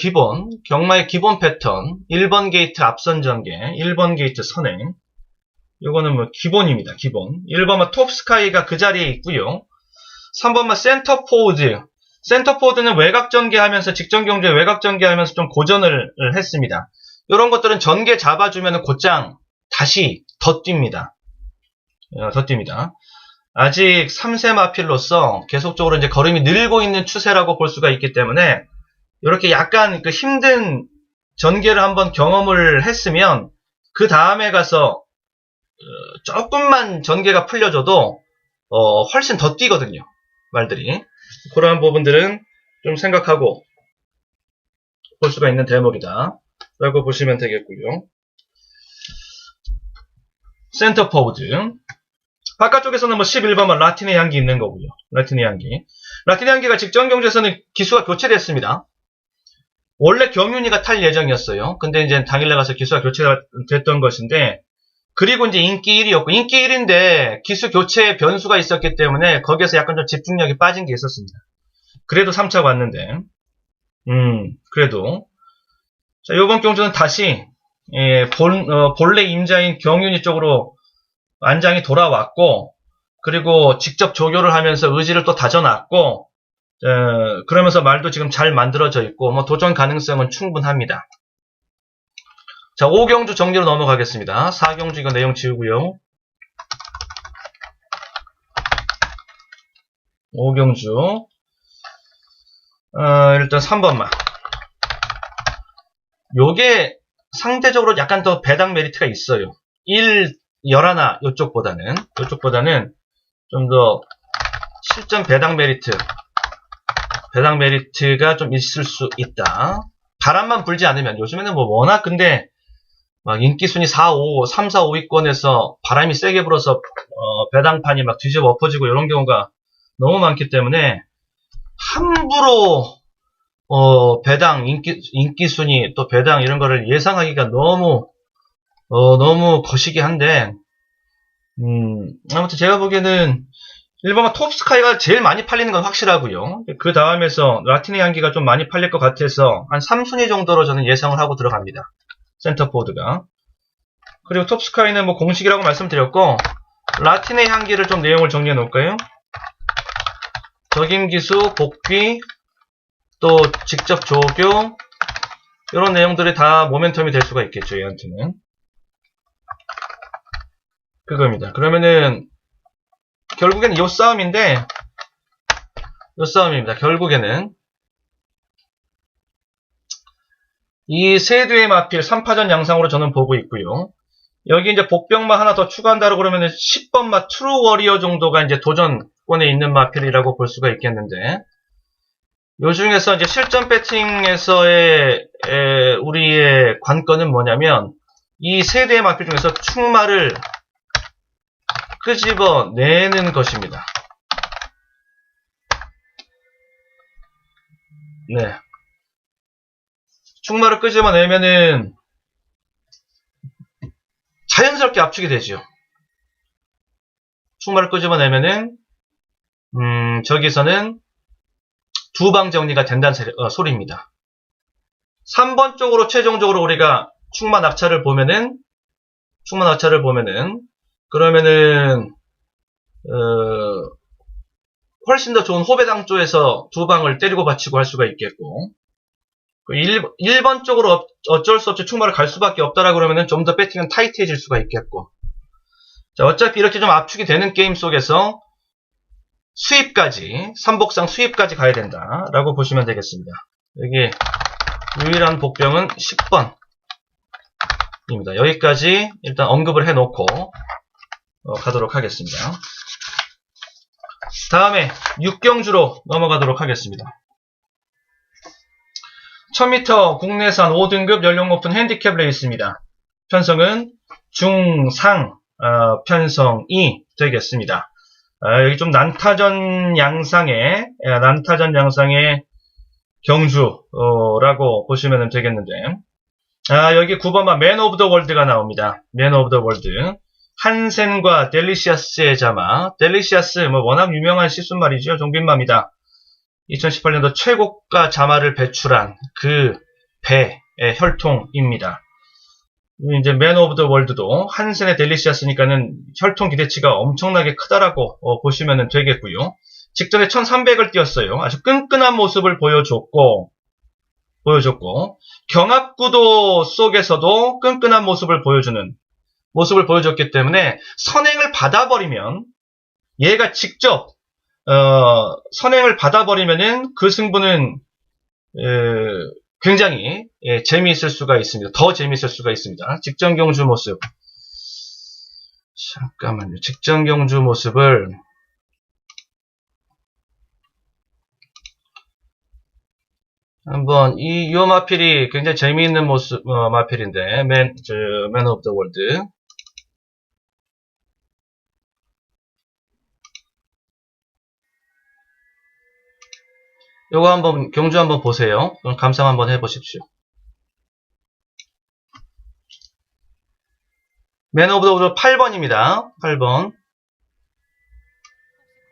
경마의 기본 패턴. 1번 게이트 앞선 전개, 1번 게이트 선행. 요거는 뭐 기본입니다. 기본. 1번마 톱스카이가 그 자리에 있고요. 3번마 센터포워드는 외곽 전개하면서 직전 경주에 외곽 전개하면서 좀 고전을 했습니다. 이런 것들은 전개 잡아주면 곧장 다시 더 뜁니다. 아직 3세 마필로서 계속적으로 이제 걸음이 늘고 있는 추세라고 볼 수가 있기 때문에, 이렇게 약간 그 힘든 전개를 한번 경험을 했으면 그 다음에 가서 조금만 전개가 풀려줘도 훨씬 더 뛰거든요. 말들이. 그러한 부분들은 좀 생각하고 볼 수가 있는 대목이다 라고 보시면 되겠고요. 센터포워드 바깥쪽에서는 뭐 11번만 라틴의 향기 있는 거고요. 라틴의 향기가 직전 경주에서는 기수가 교체됐습니다. 원래 경윤이가 탈 예정이었어요. 근데 이제 당일날 가서 기수가 교체가 됐던 것인데, 그리고 이제 인기 1위였고, 인기 1위인데 기수 교체에 변수가 있었기 때문에 거기에서 약간 좀 집중력이 빠진 게 있었습니다. 그래도 3차가 왔는데, 그래도. 자, 요번 경주는 다시, 본래 임자인 경윤이 쪽으로 안장이 돌아왔고, 그리고 직접 조교를 하면서 의지를 또 다져놨고, 그러면서 말도 지금 잘 만들어져 있고, 뭐 도전 가능성은 충분합니다. 자, 5경주 정리로 넘어가겠습니다. 4경주 이거 내용 지우고요. 5경주. 일단 3번만. 요게 상대적으로 약간 더 배당 메리트가 있어요. 11, 요쪽보다는 좀 더 실전 배당 메리트가 좀 있을 수 있다. 바람만 불지 않으면, 요즘에는 뭐 워낙 근데 막 인기순위 3, 4, 5위권에서 바람이 세게 불어서 배당판이 막 뒤집어 엎어지고 이런 경우가 너무 많기 때문에 함부로 배당, 인기순위 또 배당 이런 거를 예상하기가 너무 거시기 한데, 아무튼 제가 보기에는 1번만 톱스카이가 제일 많이 팔리는 건 확실하고요. 그 다음에서 라틴의 향기가 좀 많이 팔릴 것 같아서 한 3순위 정도로 저는 예상을 하고 들어갑니다. 센터포드가. 그리고 톱스카이는 뭐 공식이라고 말씀드렸고, 라틴의 향기를 좀 내용을 정리해 놓을까요? 적임기수, 복귀, 또 직접 조교, 이런 내용들이 다 모멘텀이 될 수가 있겠죠, 얘한테는. 그겁니다. 그러면은 결국에는 요 싸움입니다. 결국에는 이 세두의 마필 3파전 양상으로 저는 보고 있고요. 여기 이제 복병마 하나 더 추가한다고 그러면은 10번마 트루 워리어 정도가 이제 도전권에 있는 마필이라고 볼 수가 있겠는데, 요 중에서 이제 실전 배팅에서의 우리의 관건은 뭐냐면, 이 세대의 마필 중에서 충마를 끄집어내는 것입니다. 네. 충마를 끄집어내면은 자연스럽게 압축이 되죠. 충마를 끄집어내면은 저기서는 두 방 정리가 된다는 소리입니다. 3번 쪽으로 최종적으로 우리가 충마 낙차를 보면은 그러면은 훨씬 더 좋은 호배당 쪽에서 두 방을 때리고 받치고 할 수가 있겠고, 1번 쪽으로 어쩔 수 없이 충마를 갈 수밖에 없다라 그러면은 좀 더 배팅은 타이트해질 수가 있겠고. 자, 어차피 이렇게 좀 압축이 되는 게임 속에서 수입까지, 삼복상 수입까지 가야 된다라고 보시면 되겠습니다. 여기 유일한 복병은 10번입니다. 여기까지 일단 언급을 해놓고 가도록 하겠습니다. 다음에 6경주로 넘어가도록 하겠습니다. 1000m 국내산 5등급 연령 높은 핸디캡 레이스입니다. 편성은 중상 편성이 되겠습니다. 여기 좀 난타전 양상의 경주라고 보시면 되겠는데, 여기 9번만 맨 오브 더 월드가 나옵니다. 맨 오브 더 월드. 한센과 델리시아스의 자마. 델리시아스 워낙 유명한 시순말이죠. 종빈마입니다. 2018년도 최고가 자마를 배출한 그 배의 혈통입니다. 이제 맨 오브 더 월드도 한센의 델리시아스니까는 혈통 기대치가 엄청나게 크다라고 보시면 되겠고요. 직전에 1300을 뛰었어요. 아주 끈끈한 모습을 보여줬고, 경합구도 속에서도 끈끈한 모습을 보여줬기 때문에 선행을 받아버리면, 얘가 직접 선행을 받아버리면은 그 승부는 굉장히 재미있을 수가 있습니다. 더 재미있을 수가 있습니다. 직전 경주 모습. 잠깐만요. 직전 경주 모습을 한번 요 마필이 굉장히 재미있는 모습 마필인데 맨 오브 더 월드. 요거 한번 경주 한번 보세요. 감상 한번 해보십시오. 맨 오브 더 월드 8번입니다. 8번.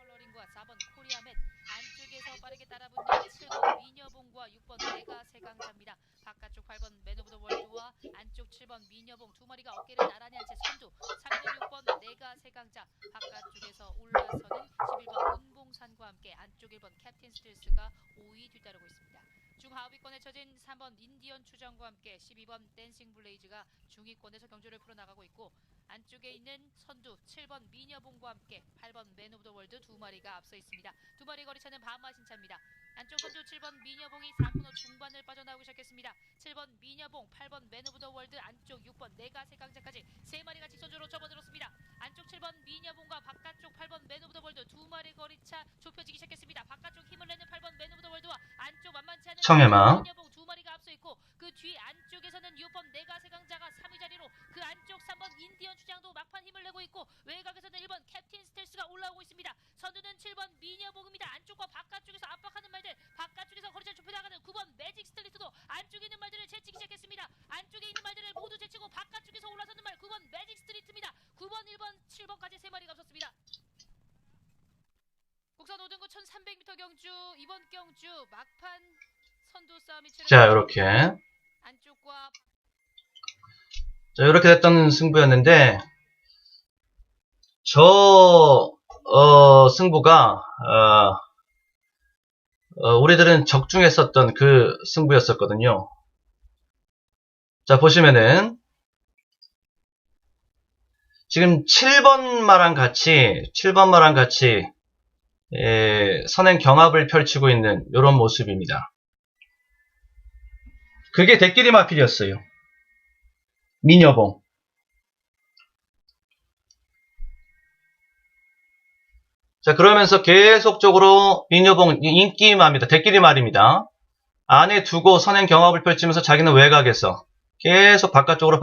컬러링과 4번 코리아맨 안쪽에서 빠르게 따라붙는 7번 미녀봉과 6번 내가 세강자입니다. 바깥쪽 8번 맨 오브 더 월드와 안쪽 7번 미녀봉 두 마리가 어깨를 나란히 한 채 선두. 3번 6번 내가 세강자 바깥쪽에서 올라서는 11번 운봉산과 함께 안쪽 1번 캡틴 스틸스가 5위 뒤따르고 있습니다. 중하위권에 처진 3번 인디언 추정과 함께 12번 댄싱 블레이즈가 중위권에서 경주를 풀어나가고 있고, 안쪽에 있는 선두 7번 미녀봉과 함께 8번 맨 오브 더 월드 두 마리가 앞서 있습니다. 두 마리 거리차는 반마신차입니다. 안쪽 선두 7번 미녀봉이 4코너 중반을 빠져나오기 시작했습니다. 7번 미녀봉, 8번 맨 오브 더 월드, 안쪽 6번 내가 세강자까지 세 마리가 직선주로 접어들었습니다. 안쪽 7번 미녀봉과 바깥쪽 8번 맨 오브 더 월드 두 마리 거리차 좁혀지기 시작했습니다. 바깥쪽 힘을 내는 8번 맨 오브 더 월드와 안쪽 만만치 않은 청해마. 미녀봉 두 마리가 앞서 있고, 그 뒤 안쪽에서는 6번 내가 세강자가 3위 자리로, 그 안쪽 3번 인디언 추장도 막판 힘을 내고 있고, 외곽에서는 1번 캡틴 스텔스가 올라오고 있습니다. 선두는 7번 미녀봉입니다. 안쪽과 바깥쪽에서 압박하는 말들, 바깥쪽에서 거리를 좁혀나가는 9번 매직 스텔리트도 안쪽에 있는 말들을 제치기 시작했습니다. 안쪽에 있는 말들을 모두 제치고 바깥쪽에서 올라서는 말 9번 매직 스트리트입니다. 9번, 1번, 7번까지 세 마리가 앞섰습니다. 국산 5등급 1300m 경주, 이번 경주 막판 선두 싸움이 자, 요렇게. 안쪽과 이렇게 됐던 승부였는데, 승부가, 우리들은 적중했었던 그 승부였었거든요. 자, 보시면은, 지금 7번 마랑 같이, 선행 경합을 펼치고 있는 이런 모습입니다. 그게 대끼리 마필이었어요. 미녀봉. 자, 그러면서 계속적으로 미녀봉 인기마입니다. 대끼리 말입니다. 안에 두고 선행 경합을 펼치면서 자기는 외곽에서 계속 바깥쪽으로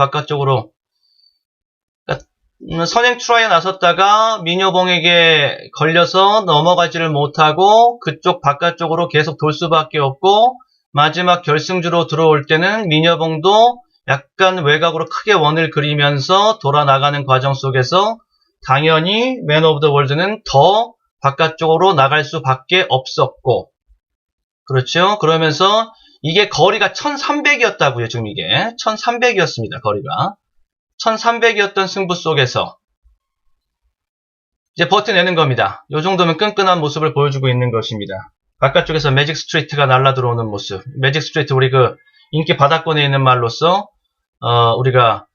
선행 트라이에 나섰다가 민효봉에게 걸려서 넘어가지를 못하고 그쪽 바깥쪽으로 계속 돌 수밖에 없고 마지막 결승주로 들어올 때는 민효봉도 약간 외곽으로 크게 원을 그리면서 돌아나가는 과정 속에서 당연히 맨 오브 더 월드는 더 바깥쪽으로 나갈 수밖에 없었고, 그렇죠? 그러면서 이게 거리가 1300이었다고요. 지금 이게 1300이었습니다. 거리가 1300이었던 승부 속에서 이제 버텨내는 겁니다. 이 정도면 끈끈한 모습을 보여주고 있는 것입니다. 바깥쪽에서 매직 스트레이트가 날라 들어오는 모습. 매직 스트레이트, 우리 그 인기 바닥권에 있는 말로서 우리가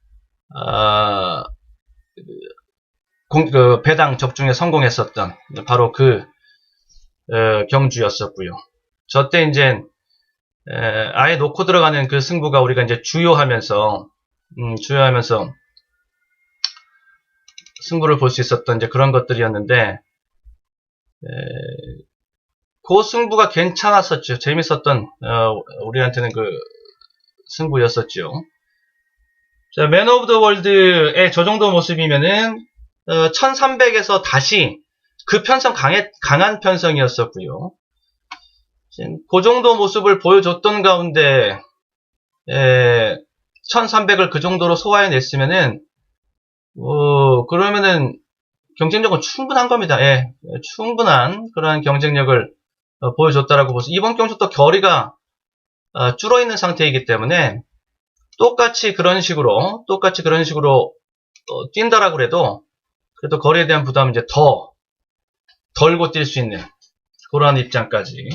그 배당 적중에 성공했었던 바로 그 경주였었고요. 저때 이제 아예 놓고 들어가는 그 승부가 우리가 이제 주요하면서 승부를 볼 수 있었던 이제 그런 것들이었는데, 그 승부가 괜찮았었죠. 재밌었던 우리한테는 그 승부였었죠. 자, 맨 오브 더 월드의 저 정도 모습이면은 1300에서 다시 그 편성 강한 편성이었었고요. 그 정도 모습을 보여줬던 가운데 1300을 그 정도로 소화해냈으면은 그러면은 경쟁력은 충분한 겁니다. 예, 충분한 그런 경쟁력을 보여줬다라고 보서 이번 경주 또 결의가 줄어있는 상태이기 때문에 똑같이 그런 식으로 뛴다라고 해도 그래도 거리에 대한 부담은 이제 더 덜고 뛸 수 있는 그러한 입장까지.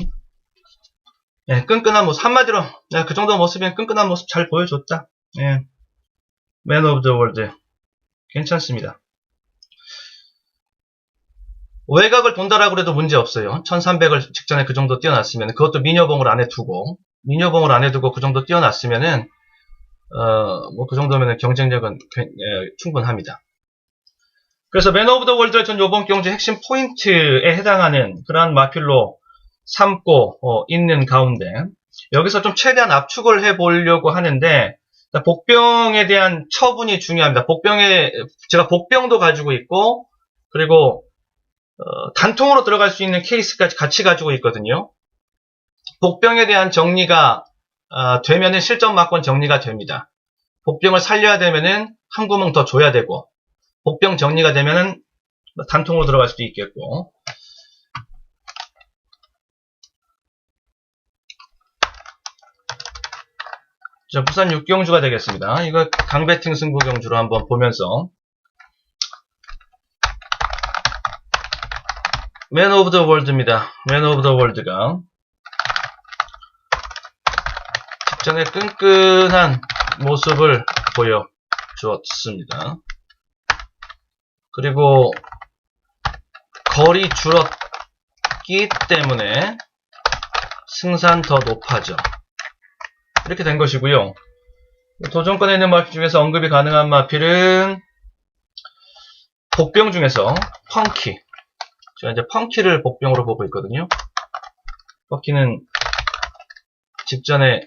예, 끈끈한 모습. 한마디로 그 정도 모습이면 끈끈한 모습 잘 보여줬다. 예, 맨 오브 더 월드 괜찮습니다. 외곽을 돈다라고 해도 문제 없어요. 1300을 직전에 그 정도 뛰어났으면, 그것도 민효봉을 안에 두고 그 정도 뛰어났으면은 뭐 그 정도면 경쟁력은 충분합니다. 그래서 맨 오브 더 월드를 전 요번 경주 핵심 포인트에 해당하는 그러한 마필로 삼고 있는 가운데 여기서 좀 최대한 압축을 해보려고 하는데, 복병에 대한 처분이 중요합니다. 제가 복병도 가지고 있고, 그리고 단통으로 들어갈 수 있는 케이스까지 같이 가지고 있거든요. 복병에 대한 정리가 되면은 실전 막권 정리가 됩니다. 복병을 살려야 되면은 한 구멍 더 줘야 되고, 복병 정리가 되면은 단통으로 들어갈 수도 있겠고. 자, 부산 6경주가 되겠습니다. 이거 강배팅 승부 경주로 한번 보면서 맨 오브 더 월드입니다. 맨 오브 더 월드가 직전에 끈끈한 모습을 보여주었습니다. 그리고 거리 줄었기 때문에 승산 더 높아져. 이렇게 된 것이고요. 도전권에 있는 마필 중에서 언급이 가능한 마필은 복병 중에서 펑키. 제가 이제 펑키를 복병으로 보고 있거든요. 펑키는 직전에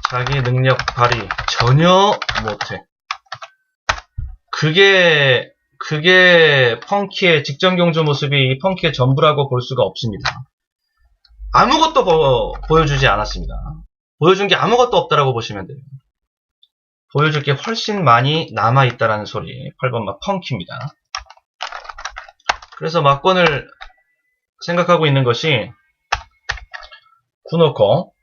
자기 능력 발휘 전혀 못해. 그게 펑키의 직전 경주 모습이 이 펑키의 전부라고 볼 수가 없습니다. 아무것도 보여주지 않았습니다. 보여준 게 아무것도 없다라고 보시면 돼요. 보여줄 게 훨씬 많이 남아있다라는 소리. 8번 막 펑키입니다. 그래서 막권을 생각하고 있는 것이 구놓고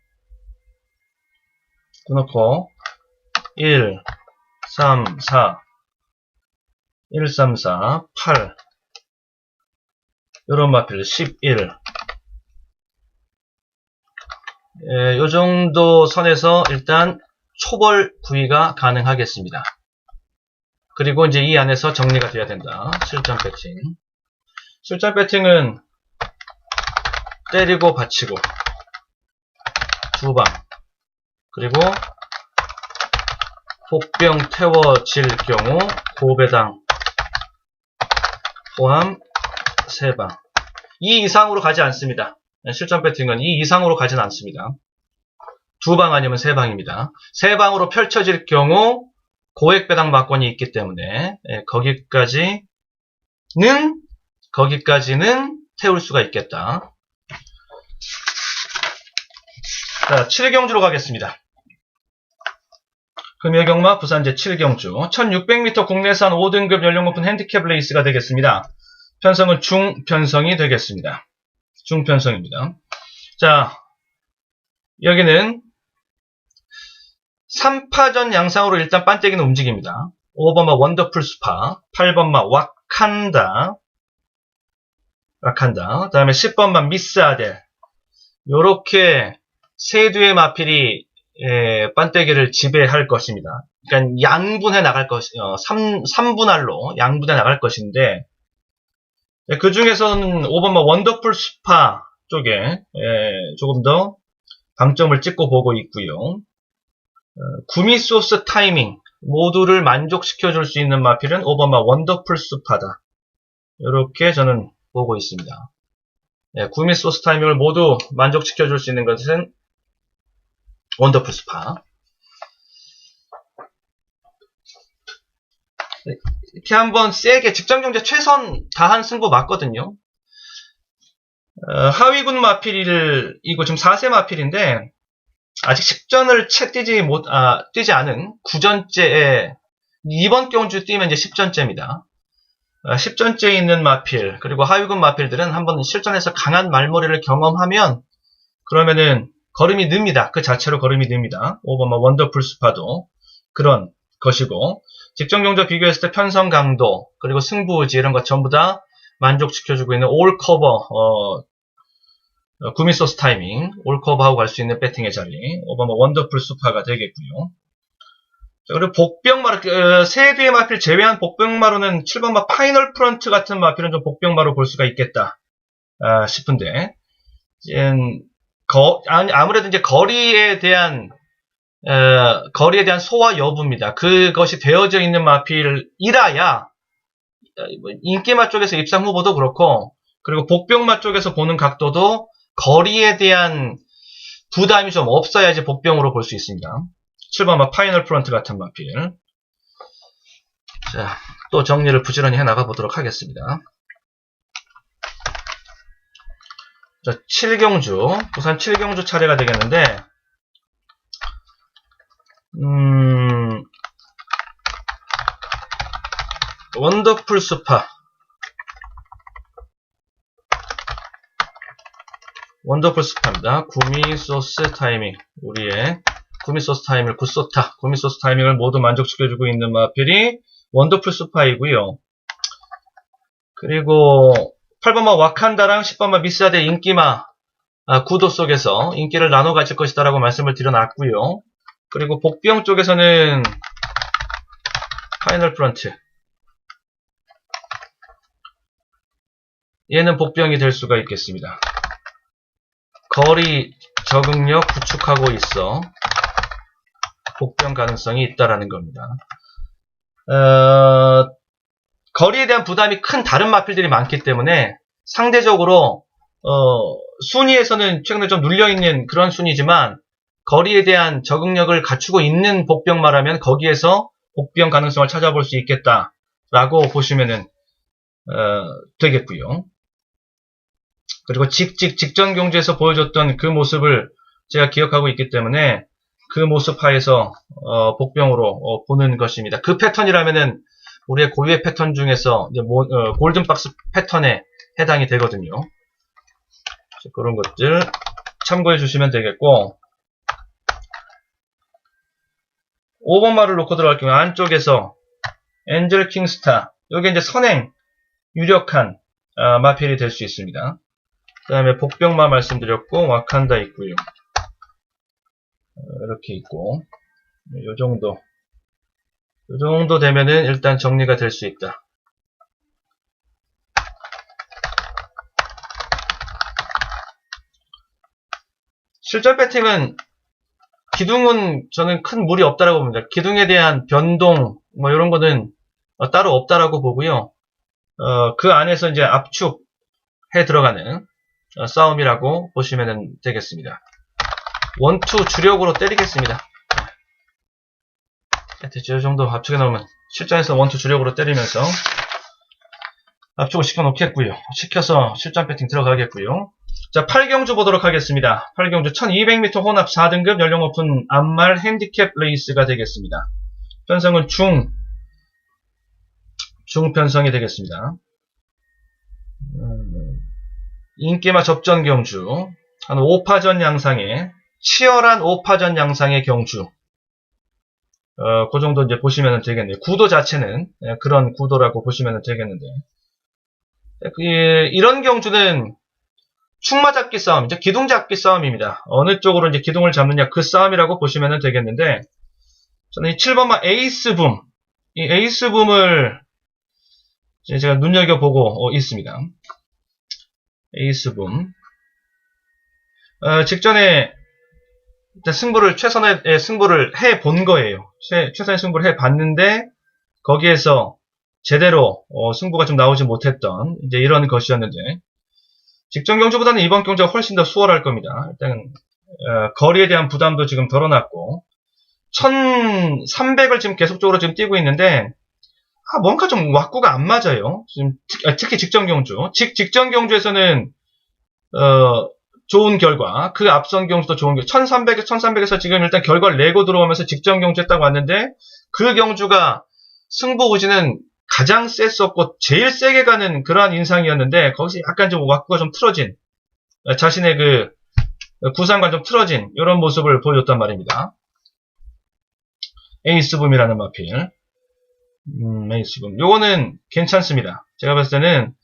1, 3, 4 1, 3, 4, 8 이런 마필 11 요 정도 선에서 일단 초벌 구위가 가능하겠습니다. 그리고 이제 이 안에서 정리가 돼야 된다. 실전 배팅. 실전 배팅은 때리고 받치고 2방, 그리고 복병 태워질 경우 고배당 포함 3방. 이 이상으로 가지 않습니다. 실전 배팅은 이 이상으로 가진 않습니다. 2방 아니면 3방입니다. 3방으로 펼쳐질 경우 고액 배당 막권이 있기 때문에 거기까지는 태울 수가 있겠다. 자, 7경주로 가겠습니다. 금요경마 부산 제7경주 1600m 국내산 5등급 연령 높은 핸디캡 레이스가 되겠습니다. 편성은 중편성이 되겠습니다. 중편성입니다. 자, 여기는 3파전 양상으로 일단 반때기는 움직입니다. 5번마 원더풀 스파, 8번마 와칸다, 그 다음에 10번마 미스 아델. 요렇게 세 두의 마필이 반때기를 지배할 것입니다. 그러니까 양분해 나갈 3분할로 양분해 나갈 것인데, 그 중에서는 5번마 원더풀 스파 쪽에 조금 더 방점을 찍고 보고 있고요. 구미소스 타이밍 모두를 만족시켜줄 수 있는 마필은 5번마 원더풀 스파다. 이렇게 저는 보고 있습니다. 구미소스 타이밍을 모두 만족시켜줄 수 있는 것은 원더풀 스파. 이렇게 한번 세게 직전경제 최선 다한 승부 맞거든요. 하위군 마필이고 지금 4세 마필인데 아직 10전을 뛰지 않은 9전째에 이번 경주 뛰면 이제 10전째입니다. 10전째에 있는 마필 그리고 하위군 마필들은 한번 실전에서 강한 말머리를 경험하면 그러면은 걸음이 늡니다. 그 자체로 걸음이 늡니다. 5번마 원더풀 스파도 그런 것이고 직전 경주와 비교했을 때 편성 강도 그리고 승부 의지 이런 것 전부 다 만족시켜주고 있는 올 커버 구미소스 타이밍 올 커버하고 갈 수 있는 배팅의 자리 5번마 원더풀 스파가 되겠고요. 자, 그리고 복병마루 세 뒤의 마필 제외한 복병마루는 7번마 파이널 프런트 같은 마필은 좀 복병마루 볼 수가 있겠다 싶은데 아무래도 이제 거리에 대한 소화 여부입니다. 그것이 되어져 있는 마필이라야 인기마 쪽에서 입상 후보도 그렇고 그리고 복병마 쪽에서 보는 각도도 거리에 대한 부담이 좀 없어야지 복병으로 볼 수 있습니다. 7번마 파이널 프런트 같은 마필. 자, 또 정리를 부지런히 해나가 보도록 하겠습니다. 자, 7경주, 부산 7경주 차례가 되겠는데, 원더풀 스파. 원더풀 스파입니다. 구미소스 타이밍. 우리의 구미소스 타이밍을 굿소타. 구미소스 타이밍을 모두 만족시켜주고 있는 마필이 원더풀 스파이고요. 그리고 8번마 와칸다랑 10번마 미스아델 인기마 구도 속에서 인기를 나눠 가질 것이다 라고 말씀을 드려놨고요. 그리고 복병 쪽에서는 파이널 프런트 얘는 복병이 될 수가 있겠습니다. 거리 적응력 구축하고 있어 복병 가능성이 있다라는 겁니다. 거리에 대한 부담이 큰 다른 마필들이 많기 때문에 상대적으로 순위에서는 최근에 좀 눌려있는 그런 순위지만 거리에 대한 적응력을 갖추고 있는 복병마라면 거기에서 복병 가능성을 찾아볼 수 있겠다라고 보시면 되겠고요. 그리고 직전 경주에서 보여줬던 그 모습을 제가 기억하고 있기 때문에 그 모습 하에서 복병으로 보는 것입니다. 그 패턴이라면은 우리의 고유의 패턴 중에서 이제 골든박스 패턴에 해당이 되거든요. 그런 것들 참고해 주시면 되겠고 5번마를 놓고 들어갈 경우 안쪽에서 엔젤 킹스타 여기 이제 선행 유력한 마필이 될 수 있습니다. 그 다음에 복병마 말씀드렸고 와칸다 있고요. 이렇게 있고 요 정도 되면은 일단 정리가 될 수 있다. 실전 배팅은 기둥은 저는 큰 무리 없다라고 봅니다. 기둥에 대한 변동 뭐 이런 거는 따로 없다라고 보고요. 그 안에서 이제 압축해 들어가는 싸움이라고 보시면 되겠습니다. 원투 주력으로 때리겠습니다. 대체 이 정도 압축해 놓으면 실전에서 원투 주력으로 때리면서 압축을 시켜 놓겠고요. 시켜서 실전 배팅 들어가겠고요. 자, 8경주 보도록 하겠습니다. 8경주 1200m 혼합 4등급 연령 오픈 암말 핸디캡 레이스가 되겠습니다. 편성은 중편성이 되겠습니다. 인기마 접전 경주, 한 5파전 양상의, 치열한 5파전 양상의 경주. 그 정도 이제 보시면 되겠네요. 구도 자체는 그런 구도라고 보시면 되겠는데. 이런 경주는 축마 잡기 싸움이죠. 기둥 잡기 싸움입니다. 어느 쪽으로 이제 기둥을 잡느냐 그 싸움이라고 보시면 되겠는데, 저는 이 7번마 에이스붐, 이 에이스붐을 제가 눈여겨보고 있습니다. 에이스붐. 직전에 일단 최선의 승부를 해본 거예요. 최선의 승부를 해봤는데, 거기에서 제대로 승부가 좀 나오지 못했던 이제 이런 것이었는데, 직전 경주보다는 이번 경주가 훨씬 더 수월할 겁니다. 일단 거리에 대한 부담도 지금 덜어놨고 1300을 지금 계속적으로 지금 뛰고 있는데 뭔가 좀 왁구가 안 맞아요. 지금 특히 직전 경주. 직전 경주에서는 좋은 결과, 그 앞선 경주도 좋은 결과, 1300에서 지금 일단 결과를 내고 들어오면서 직전 경주에 딱 왔는데, 그 경주가 승부 의지는 가장 셌었고 제일 세게 가는 그러한 인상이었는데, 거기서 약간 좀 왁구가 좀 틀어진, 자신의 그 구상과 좀 틀어진 이런 모습을 보여줬단 말입니다. 에이스붐이라는 마필. 에이스붐. 요거는 괜찮습니다. 제가 봤을 때는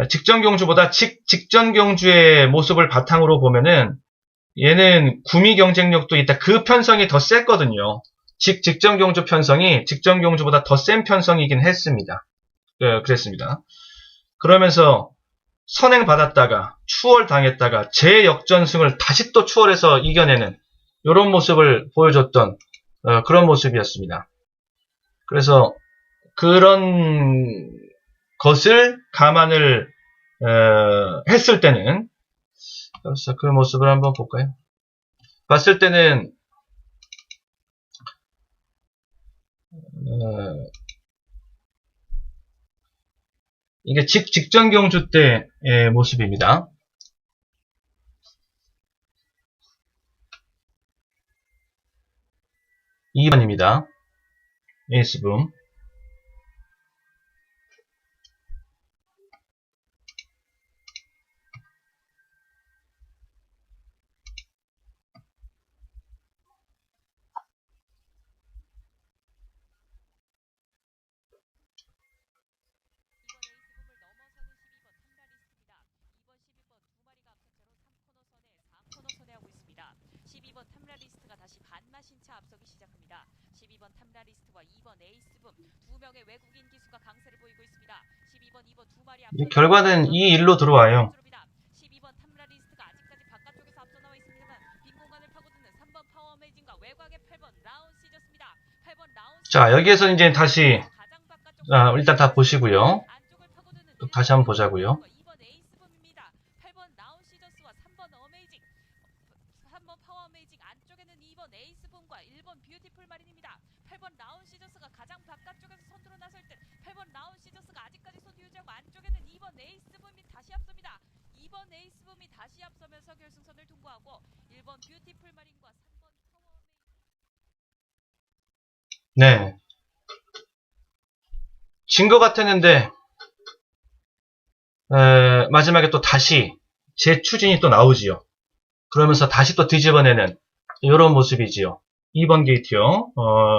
직전 경주보다 직전 경주의 모습을 바탕으로 보면은 얘는 구미 경쟁력도 있다. 그 편성이 더 셌거든요. 직전 경주 편성이 직전 경주보다 더 센 편성이긴 했습니다. 그랬습니다. 그러면서 선행받았다가 추월당했다가 재역전승을 다시 또 추월해서 이겨내는 이런 모습을 보여줬던 그런 모습이었습니다. 그래서 그런 것을 감안을 했을 때는, 그 모습을 한번 볼까요? 봤을 때는 이게 직전 경주 때의 모습입니다. 2번입니다. 에이스붐. 탐라리스트가 다시 반마신차 앞서기 시작합니다. 12번 탐라리스트와 2번 에이스붐 두 명의 외국인 기수가 강세를 보이고 있습니다. 12번, 2번 두 마리 앞서 결과는 2-1로 들어와요. 12번 탐라리스트가 아직까지 바깥쪽에서 앞서 나와 있습니다만 빈 공간을 파고드는 3번 파워 어메이징과 외곽의 8번 라운 시저스입니다. 8번 라운 자, 여기에서 이제 다시 일단 다 보시고요. 또 다시 한번 보자고요. 2번 에이스붐입니다. 8번 라운 시저스와 3번 어메이징. 3번 파워 어메이징 안쪽에는 2번 에이스붐과 1번 뷰티풀 마린입니다. 8번 라운 시저스가 가장 바깥쪽에서 선두로 나설 때 8번 라운 시저스가 아직까지 선두 유지하고 안쪽에는 2번 에이스붐이 다시 앞섭니다. 2번 에이스붐이 다시 앞서면서 결승선을 통과하고 1번 뷰티풀 마린과 3번 파워 어메이징. 네. 진 것 같았는데 마지막에 또 다시 재추진이 또 나오지요. 그러면서 다시 또 뒤집어내는 이런 모습이지요. 2번 게이트요.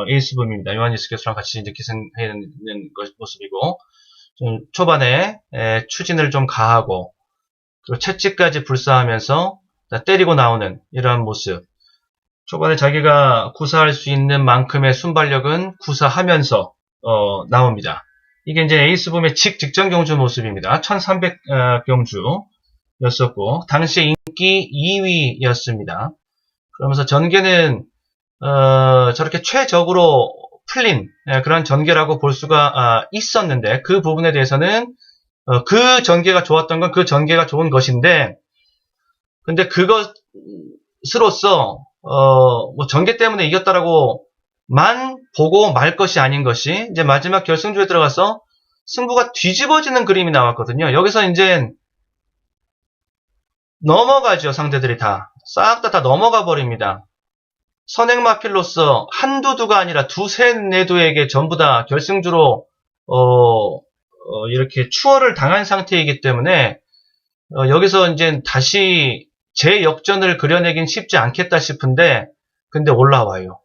에이스붐입니다. 요하니스 교수랑 같이 이제 기승해내는 모습이고, 좀 초반에 추진을 좀 가하고, 그리고 채찍까지 불사하면서 때리고 나오는 이러한 모습. 초반에 자기가 구사할 수 있는 만큼의 순발력은 구사하면서 나옵니다. 이게 이제 에이스붐의 직전 경주 모습입니다. 1300 경주였었고, 당시 인기 2위였습니다. 그러면서 전개는 저렇게 최적으로 풀린 그런 전개라고 볼 수가 있었는데, 그 부분에 대해서는 그 전개가 좋았던 건 그 전개가 좋은 것인데, 근데 그것으로서 뭐 전개 때문에 이겼다라고 보고 말 것이 아닌 것이 이제 마지막 결승주에 들어가서 승부가 뒤집어지는 그림이 나왔거든요. 여기서 이제 넘어가죠. 상대들이 싹 다 넘어가 버립니다. 선행마필로서 한두 두가 아니라 두세 네 두에게 전부 다 결승주로 이렇게 추월을 당한 상태이기 때문에 여기서 이제 다시 재역전을 그려내긴 쉽지 않겠다 싶은데 근데 올라와요.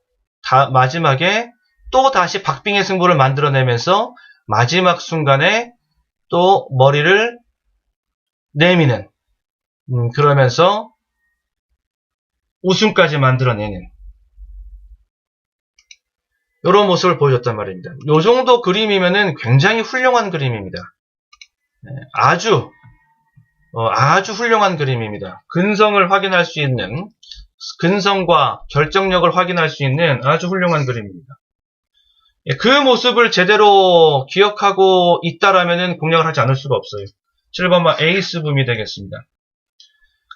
마지막에 또 다시 박빙의 승부를 만들어내면서 마지막 순간에 또 머리를 내미는 그러면서 우승까지 만들어내는 이런 모습을 보여줬단 말입니다. 이 정도 그림이면은 굉장히 훌륭한 그림입니다. 아주 훌륭한 그림입니다. 근성을 확인할 수 있는 근성과 결정력을 확인할 수 있는 아주 훌륭한 그림입니다. 그 모습을 제대로 기억하고 있다라면은 공략을 하지 않을 수가 없어요. 7번마 에이스 붐이 되겠습니다.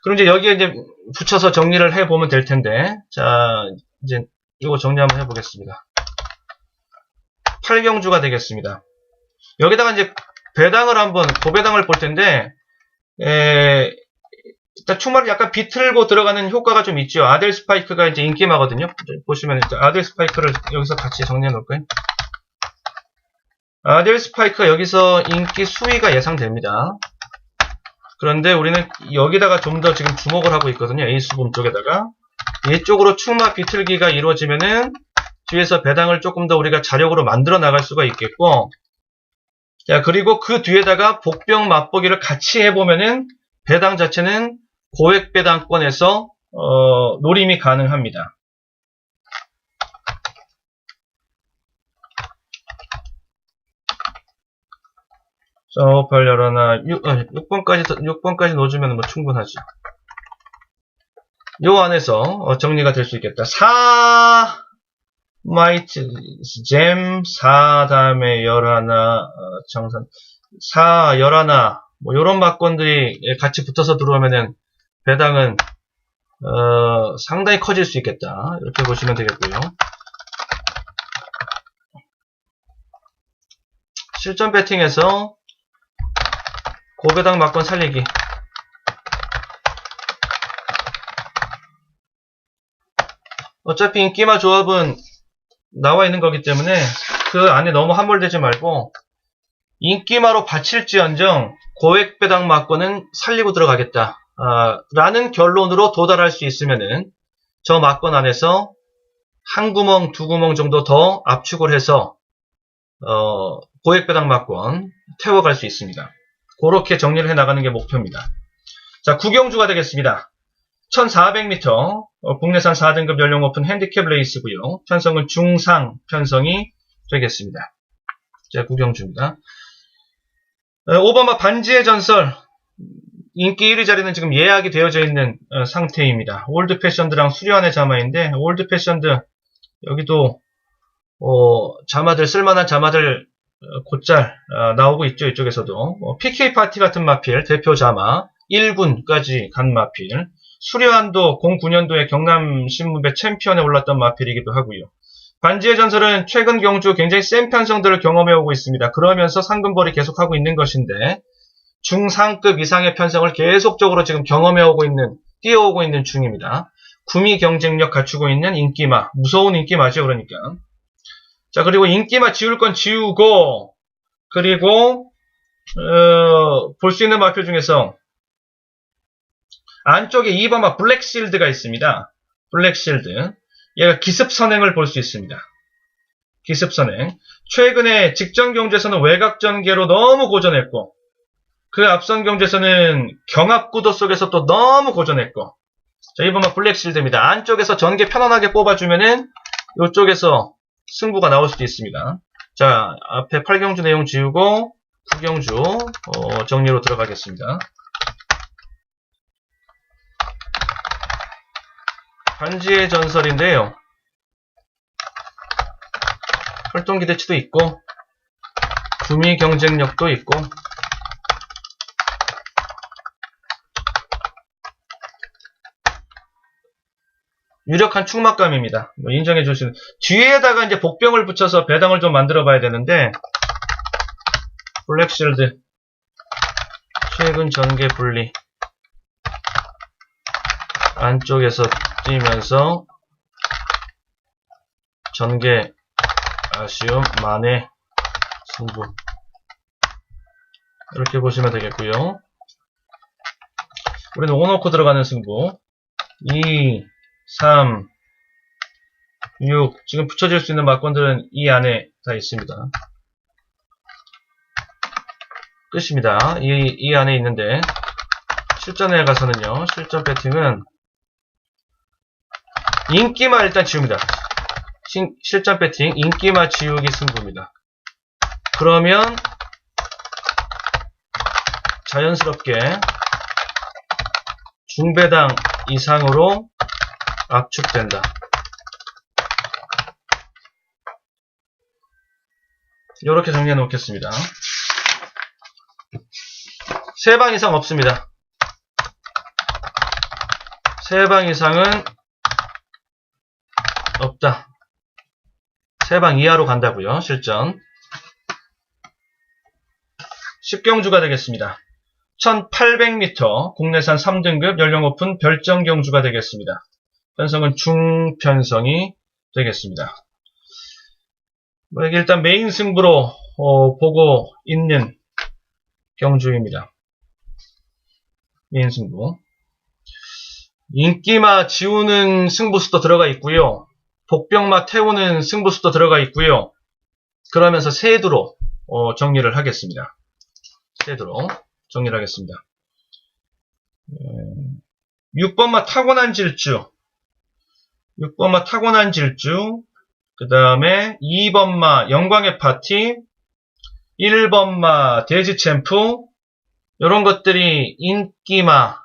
그럼 이제 여기에 이제 붙여서 정리를 해보면 될 텐데, 자, 이제 이거 정리 한번 해보겠습니다. 8경주가 되겠습니다. 여기다가 이제 배당을 한번, 고배당을 볼 텐데, 일단 충마를 약간 비틀고 들어가는 효과가 좀 있죠. 아델 스파이크가 이제 인기마거든요. 보시면 이제 아델 스파이크를 여기서 같이 정리해 놓을까요? 아델 스파이크가 여기서 인기 수위가 예상됩니다. 그런데 우리는 여기다가 좀 더 지금 주목을 하고 있거든요. 에이스붐 쪽에다가. 이쪽으로 충마 비틀기가 이루어지면은 뒤에서 배당을 조금 더 우리가 자력으로 만들어 나갈 수가 있겠고, 자, 그리고 그 뒤에다가 복병 맛보기를 같이 해보면은 배당 자체는 고액 배당권에서 노림이 가능합니다. 사업할 열어나 6번까지 넣어주면 뭐 충분하죠. 요 안에서 정리가 될 수 있겠다. 4 마이트 잼 4 다음에 11 정산 4 11 뭐 요런 막건들이 같이 붙어서 들어오면은 배당은 상당히 커질 수 있겠다. 이렇게 보시면 되겠고요. 실전 배팅에서 고배당 막건 살리기. 어차피 인기마 조합은 나와 있는 거기 때문에 그 안에 너무 함몰되지 말고 인기마로 바칠지언정 고액 배당 막건은 살리고 들어가겠다. 라는 결론으로 도달할 수 있으면은 저 막건 안에서 한 구멍, 두 구멍 정도 더 압축을 해서 고액 배당 막건 태워갈 수 있습니다. 그렇게 정리를 해나가는 게 목표입니다. 자, 구경주가 되겠습니다. 1400m 국내산 4등급 연령 오픈 핸디캡 레이스고요. 편성은 중상 편성이 되겠습니다. 자, 구경주입니다. 5번마 반지의 전설 인기 1위 자리는 지금 예약이 되어져 있는 상태입니다. 올드 패션드랑 수려한의 자마인데 올드 패션드 여기도 자마들 쓸만한 자마들 곧잘 나오고 있죠. 이쪽에서도 PK 파티 같은 마필 대표 자마 1군까지 간 마필 수려한도 09년도에 경남신문배 챔피언에 올랐던 마필이기도 하고요. 반지의 전설은 최근 경주 굉장히 센 편성들을 경험해오고 있습니다. 그러면서 상금벌이 계속하고 있는 것인데 중상급 이상의 편성을 계속적으로 지금 경험해오고 있는 뛰어오고 있는 중입니다. 구미 경쟁력 갖추고 있는 인기마 무서운 인기마죠. 그러니까 자, 그리고 인기마 지울 건 지우고 그리고 볼 수 있는 마필 중에서 안쪽에 2번마 블랙실드가 있습니다. 블랙실드. 얘가 기습선행을 볼 수 있습니다. 기습선행. 최근에 직전 경주에서는 외곽전개로 너무 고전했고 그 앞선 경주에서는 경합구도 속에서 또 너무 고전했고 자, 2번마 블랙실드입니다. 안쪽에서 전개 편안하게 뽑아주면은 이쪽에서 승부가 나올 수도 있습니다. 자, 앞에 8경주 내용 지우고 9경주 정리로 들어가겠습니다. 반지의 전설인데요. 활동 기대치도 있고 구미 경쟁력도 있고 유력한 충막감입니다. 인정해 주시는. 뒤에다가 이제 복병을 붙여서 배당을 좀 만들어 봐야 되는데, 블랙실드. 최근 전개 분리. 안쪽에서 뛰면서, 전개, 아쉬움, 만회, 승부. 이렇게 보시면 되겠고요. 우리는 5 넣고 들어가는 승부. 2, 3, 6. 지금 붙여질 수 있는 막건들은 이 안에 다 있습니다. 끝입니다. 이 안에 있는데, 실전에 가서는요, 실전 배팅은, 인기만 일단 지웁니다. 실전 배팅, 인기만 지우기 승부입니다. 그러면, 자연스럽게, 중배당 이상으로 압축된다. 이렇게 정리해 놓겠습니다. 3방 이상 없습니다. 3방 이상은 없다. 3방 이하로 간다고요. 실전. 10경주가 되겠습니다. 1800m 국내산 3등급 연령 오픈 별정 경주가 되겠습니다. 편성은 중편성이 되겠습니다. 일단 메인 승부로 보고 있는 경주입니다. 메인 승부. 인기마 지우는 승부수도 들어가 있고요. 복병마 태우는 승부수도 들어가 있고요. 그러면서 세두로 정리를 하겠습니다. 세두로 정리를 하겠습니다. 6번마 타고난 질주. 6번마 타고난 질주. 그 다음에 2번마 영광의 파티. 1번마 돼지 챔프. 이런 것들이 인기마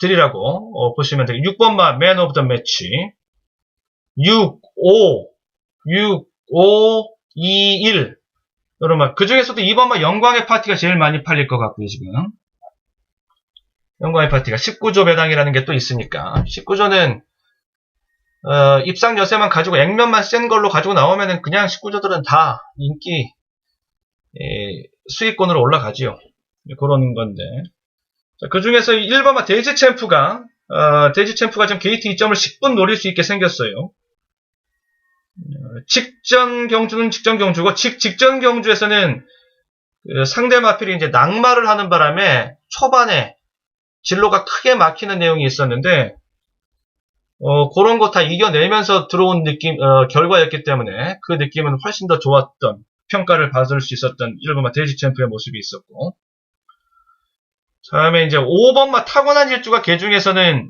들이라고 보시면 되겠습니다. 6번마 맨 오브 더 매치. 6, 5, 2, 1. 여러분, 그 중에서도 2번마 영광의 파티가 제일 많이 팔릴 것 같고요, 지금. 영광의 파티가 19조 배당이라는 게 또 있으니까. 19조는, 입상 여세만 가지고 액면만 센 걸로 가지고 나오면은 그냥 19조들은 다 인기, 수익권으로 올라가지요. 그런 건데. 그 중에서 1번마 돼지 챔프가 지금 게이트 2점을 10분 노릴 수 있게 생겼어요. 직전 경주는 직전 경주고, 직전 경주에서는 상대 마필이 이제 낙마를 하는 바람에 초반에 진로가 크게 막히는 내용이 있었는데, 그런 거 다 이겨내면서 들어온 결과였기 때문에 그 느낌은 훨씬 더 좋았던, 평가를 받을 수 있었던 1번마 돼지 챔프의 모습이 있었고, 다음에 이제 5번마 타고난 질주가 개 중에서는,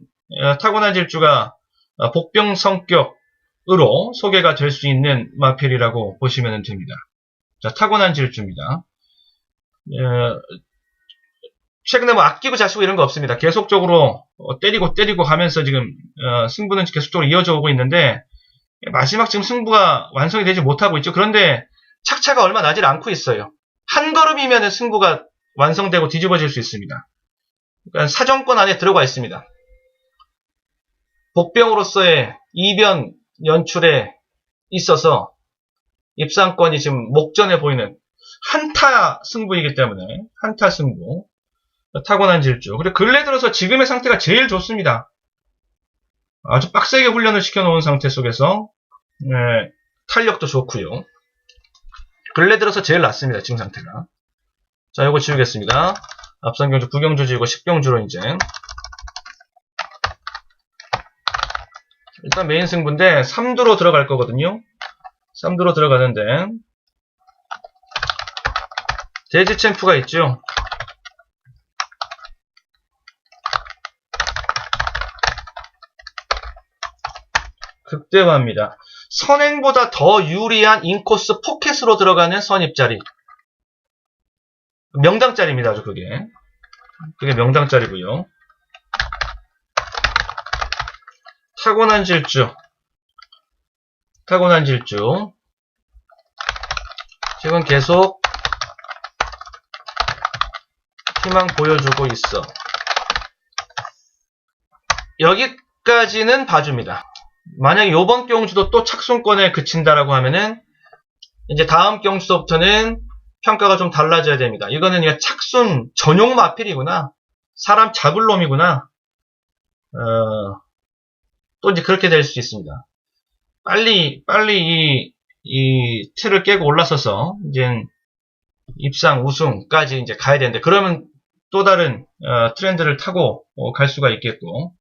타고난 질주가 복병 성격으로 소개가 될 수 있는 마필이라고 보시면 됩니다. 자, 타고난 질주입니다. 최근에 뭐 아끼고 자시고 이런 거 없습니다. 계속적으로 때리고 가면서 지금 승부는 계속적으로 이어져 오고 있는데, 마지막 지금 승부가 완성이 되지 못하고 있죠. 그런데 착차가 얼마 나질 않고 있어요. 한 걸음이면 승부가 완성되고 뒤집어질 수 있습니다. 그러니까 사정권 안에 들어가 있습니다. 복병으로서의 이변 연출에 있어서 입상권이 지금 목전에 보이는 한타 승부이기 때문에, 한타 승부. 타고난 질주. 그리고 근래 들어서 지금의 상태가 제일 좋습니다. 아주 빡세게 훈련을 시켜놓은 상태 속에서 탄력도 좋고요. 근래 들어서 제일 낫습니다. 지금 상태가. 자, 요거 지우겠습니다. 앞선 경주 9경주 지우고 10경주로 이제. 일단 메인 승부인데 3두로 들어갈 거거든요. 3두로 들어가는데 돼지 챔프가 있죠. 극대화입니다. 선행보다 더 유리한 인코스 포켓으로 들어가는 선입자리. 명당짜리입니다. 아주 그게 명당짜리고요. 타고난 질주. 지금 계속 희망 보여주고 있어. 여기까지 여기까지는 봐줍니다. 만약에 요번 경주도 또 착순권에 그친다라고 하면은 이제 다음 경주서부터는 평가가 좀 달라져야 됩니다. 이거는 그냥 착순 전용 마필이구나. 사람 잡을 놈이구나. 또 이제 그렇게 될 수 있습니다. 빨리 이 틀을 깨고 올라서서 이제 입상 우승까지 이제 가야 되는데, 그러면 또 다른 트렌드를 타고 갈 수가 있겠고,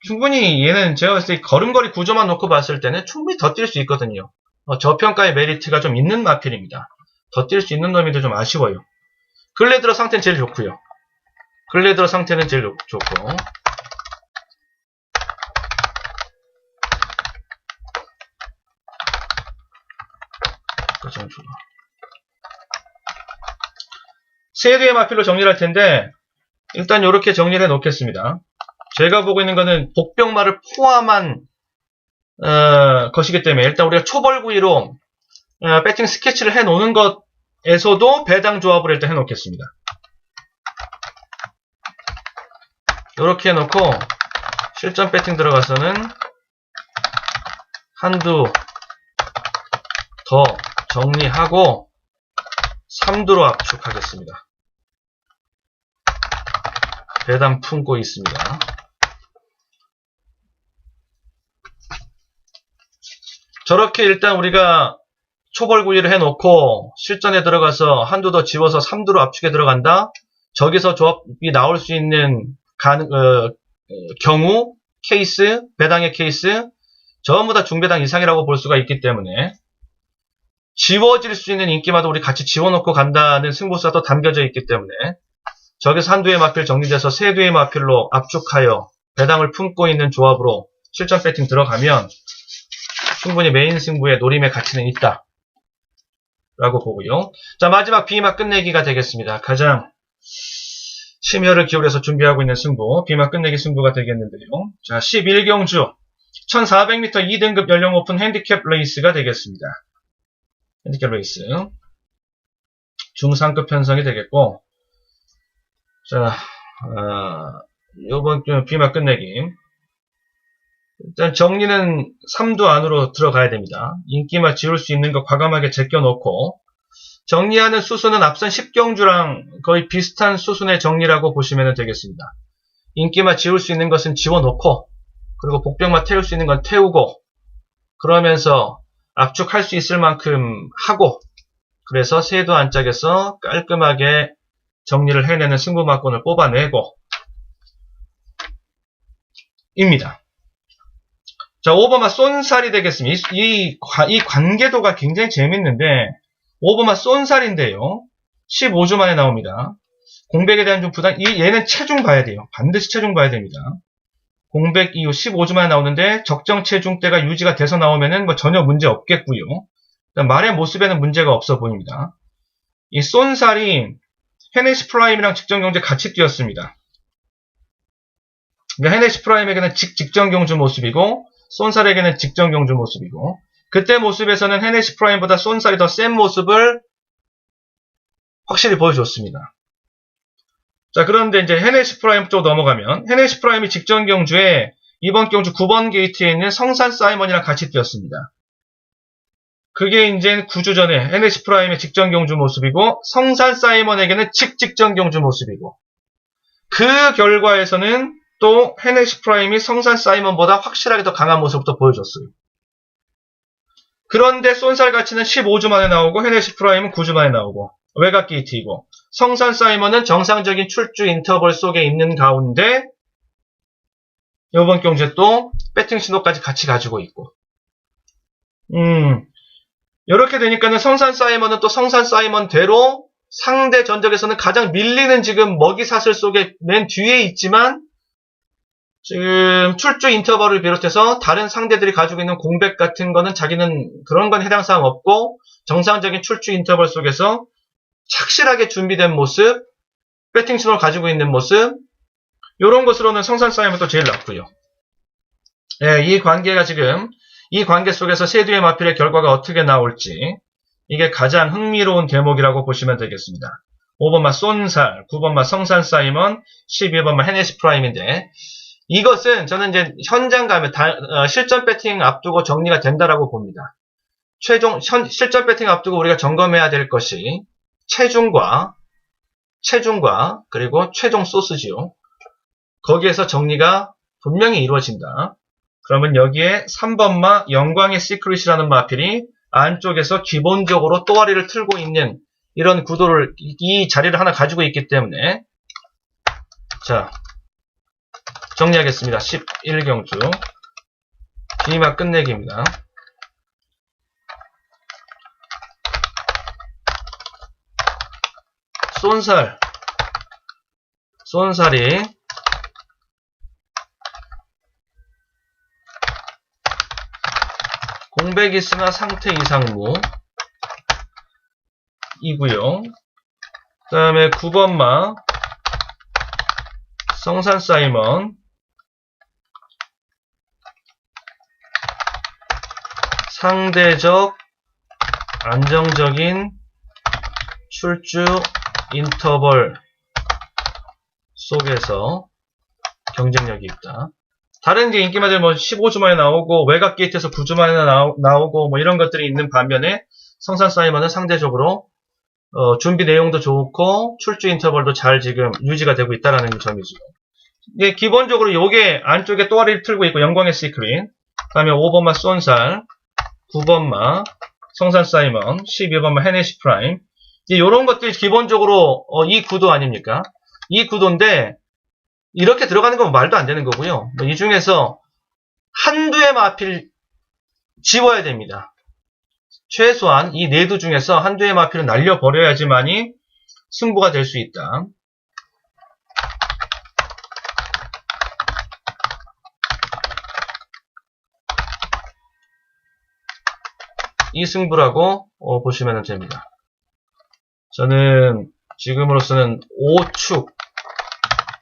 충분히 얘는 제가 봤을 때 걸음걸이 구조만 놓고 봤을 때는 충분히 더 뛸 수 있거든요. 저평가의 메리트가 좀 있는 마필입니다. 더 뛸 수 있는 놈인데 좀 아쉬워요. 근래 들어 상태는 제일 좋고요. 근래 들어 상태는 제일 좋고. 세 대의 마필로 정리를 할 텐데, 일단 이렇게 정리를 해 놓겠습니다. 제가 보고 있는 거는 복병마를 포함한 것이기 때문에 일단 우리가 초벌구이로 배팅 스케치를 해 놓는 것에서도 배당 조합을 일단 해 놓겠습니다. 이렇게 해놓고 실전 배팅 들어가서는 한두 더 정리하고 3두로 압축하겠습니다. 배당 품고 있습니다. 저렇게 일단 우리가 초벌구이를 해놓고 실전에 들어가서 한두 더 지워서 3두로 압축에 들어간다. 저기서 조합이 나올 수 있는 경우, 케이스, 배당의 케이스 전부 다 중배당 이상이라고 볼 수가 있기 때문에 지워질 수 있는 인기마도 우리 같이 지워놓고 간다는 승부수가 또 담겨져 있기 때문에 저기서 한두의 마필 정리돼서 세 두의 마필로 압축하여 배당을 품고 있는 조합으로 실전 배팅 들어가면 충분히 메인 승부의 노림의 가치는 있다 라고 보고요. 자, 마지막 B막 끝내기가 되겠습니다. 가장 심혈을 기울여서 준비하고 있는 승부, B막 끝내기 승부가 되겠는데요. 자, 11경주 1400m 2등급 연령 오픈 핸디캡 레이스가 되겠습니다. 핸디캡 레이스 중상급 편성이 되겠고, 자, 요번 B막 끝내기 일단 정리는 3두 안으로 들어가야 됩니다. 인기만 지울 수 있는 거 과감하게 제껴놓고 정리하는 수순은 앞선 10경주랑 거의 비슷한 수순의 정리라고 보시면 되겠습니다. 인기만 지울 수 있는 것은 지워놓고 그리고 복병만 태울 수 있는 건 태우고 그러면서 압축할 수 있을 만큼 하고 그래서 세두 안짝에서 깔끔하게 정리를 해내는 승부마권을 뽑아내고 입니다. 자, 오버마 쏜살이 되겠습니다. 이 관계도가 굉장히 재밌는데 오버마 쏜살인데요. 15주 만에 나옵니다. 공백에 대한 좀 부담, 얘는 체중 봐야 돼요. 반드시 체중 봐야 됩니다. 공백 이후 15주 만에 나오는데 적정 체중대가 유지가 돼서 나오면은 뭐 전혀 문제 없겠고요. 말의 모습에는 문제가 없어 보입니다. 이 쏜살이 헤네시 프라임이랑 직전 경주에 같이 뛰었습니다. 그러니까 헤네시 프라임에게는 직전 경주 모습이고 쏜살에게는 직전 경주 모습이고 그때 모습에서는 헤네시 프라임보다 쏜살이 더 센 모습을 확실히 보여줬습니다. 자, 그런데 이제 헤네시 프라임 쪽 넘어가면 헤네시 프라임이 직전 경주에 이번 경주 9번 게이트에 있는 성산 사이먼이랑 같이 뛰었습니다. 그게 이제 9주 전에 헤네시 프라임의 직전 경주 모습이고 성산 사이먼에게는 직전 경주 모습이고 그 결과에서는 또 헤네시 프라임이 성산 사이먼보다 확실하게 더 강한 모습부터 보여줬어요. 그런데 쏜살 가치는 15주 만에 나오고 헤네시 프라임은 9주 만에 나오고 외곽 게이트이고 성산 사이먼은 정상적인 출주 인터벌 속에 있는 가운데 이번 경주에 또 배팅 신호까지 같이 가지고 있고 이렇게 되니까는 성산 사이먼은 또 성산 사이먼대로 상대 전적에서는 가장 밀리는 지금 먹이사슬 속에 맨 뒤에 있지만 지금 출주 인터벌을 비롯해서 다른 상대들이 가지고 있는 공백 같은 거는 자기는 그런 건 해당 사항 없고 정상적인 출주 인터벌 속에서 착실하게 준비된 모습, 배팅 신호를 가지고 있는 모습 이런 것으로는 성산 사이먼도 제일 낫고요. 예, 이 관계가 지금 이 관계 속에서 세두의 마필의 결과가 어떻게 나올지 이게 가장 흥미로운 대목이라고 보시면 되겠습니다. 5번마 쏜살, 9번마 성산 사이먼, 11번마 헤네시 프라임인데, 이것은 저는 이제 현장 가면 실전 배팅 앞두고 정리가 된다라고 봅니다. 실전 배팅 앞두고 우리가 점검해야 될 것이 체중과 그리고 최종 소스지요. 거기에서 정리가 분명히 이루어진다. 그러면 여기에 3번마 영광의 시크릿이라는 마필이 안쪽에서 기본적으로 또아리를 틀고 있는 이런 구도를, 이 자리를 하나 가지고 있기 때문에, 자, 정리하겠습니다. 11경주. 비막 끝내기입니다. 쏜살이 공백이 있으나 상태 이상무 이고요. 그 다음에 9번마 성산 사이먼, 상대적 안정적인 출주 인터벌 속에서 경쟁력이 있다. 다른 이제 인기마들 뭐 15주 만에 나오고 외곽 게이트에서 9주 만에 나오고 뭐 이런 것들이 있는 반면에 성산 사이먼은 상대적으로 준비 내용도 좋고 출주 인터벌도 잘 지금 유지가 되고 있다라는 점이죠. 예, 기본적으로 요게 안쪽에 또아리를 틀고 있고 영광의 시크릿, 그 다음에 5번마 쏜살, 9번마 성산 사이먼, 12번마 헤네시 프라임, 이제 요런 것들이 기본적으로 이 구도 아닙니까? 이 구도인데 이렇게 들어가는 건 말도 안 되는 거고요. 이 중에서 한두의 마필 지워야 됩니다. 최소한 이 네 두 중에서 한두의 마필은 날려버려야지만이 승부가 될 수 있다. 이 승부라고 보시면 됩니다. 저는 지금으로서는 5축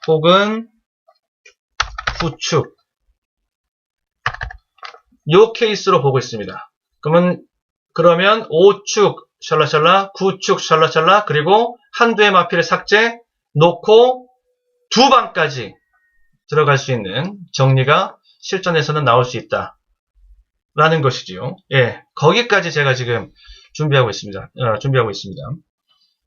혹은 9축 요 케이스로 보고 있습니다. 그러면 5축 샬라샬라, 9축 샬라샬라, 그리고 한두의 마필을 삭제 놓고 두 방까지 들어갈 수 있는 정리가 실전에서는 나올 수 있다 라는 것이지요. 예, 거기까지 제가 지금 준비하고 있습니다.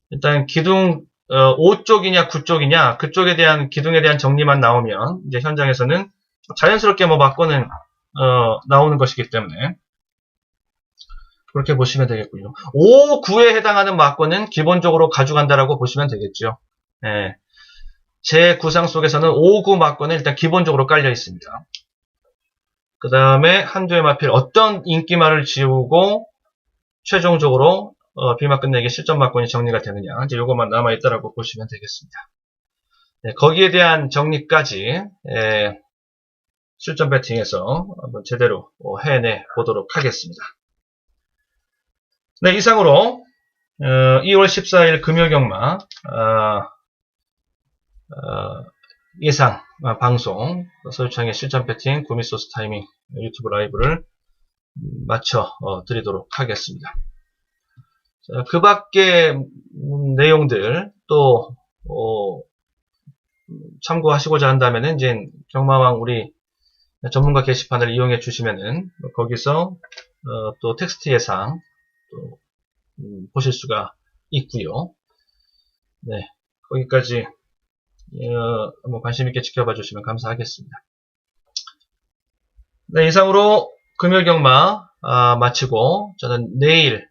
일단 기둥 5쪽이냐 9쪽이냐 그쪽에 대한 기둥에 대한 정리만 나오면 이제 현장에서는 자연스럽게 뭐 맞고는 나오는 것이기 때문에 그렇게 보시면 되겠고요. 5, 9에 해당하는 맞고는 기본적으로 가져간다라고 보시면 되겠죠. 예. 제 구상 속에서는 5, 9 맞고는 일단 기본적으로 깔려 있습니다. 그 다음에 한두의 마필 어떤 인기말을 지우고 최종적으로 비막 끝내기 실전 막권이 정리가 되느냐, 이제 요것만 남아있다라고 보시면 되겠습니다. 네, 거기에 대한 정리까지 실전 배팅에서 한번 제대로 해내 보도록 하겠습니다. 네, 이상으로 2월 14일 금요경마 예상 방송 서유창의 실전 배팅 구미소스 타이밍 유튜브 라이브를 마쳐 드리도록 하겠습니다. 그 밖의 내용들 또 참고하시고자 한다면은 이제 경마왕 우리 전문가 게시판을 이용해 주시면은 거기서 또 텍스트 예상 또 보실 수가 있고요. 네, 거기까지 한번 관심 있게 지켜봐 주시면 감사하겠습니다. 네, 이상으로 금요일 경마 마치고 저는 내일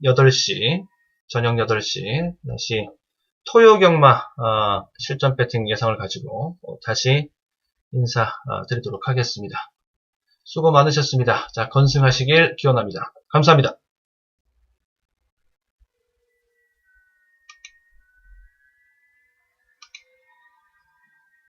8시 저녁 8시 다시 토요 경마 실전 배팅 예상을 가지고 다시 인사 드리도록 하겠습니다. 수고 많으셨습니다. 자, 건승하시길 기원합니다. 감사합니다.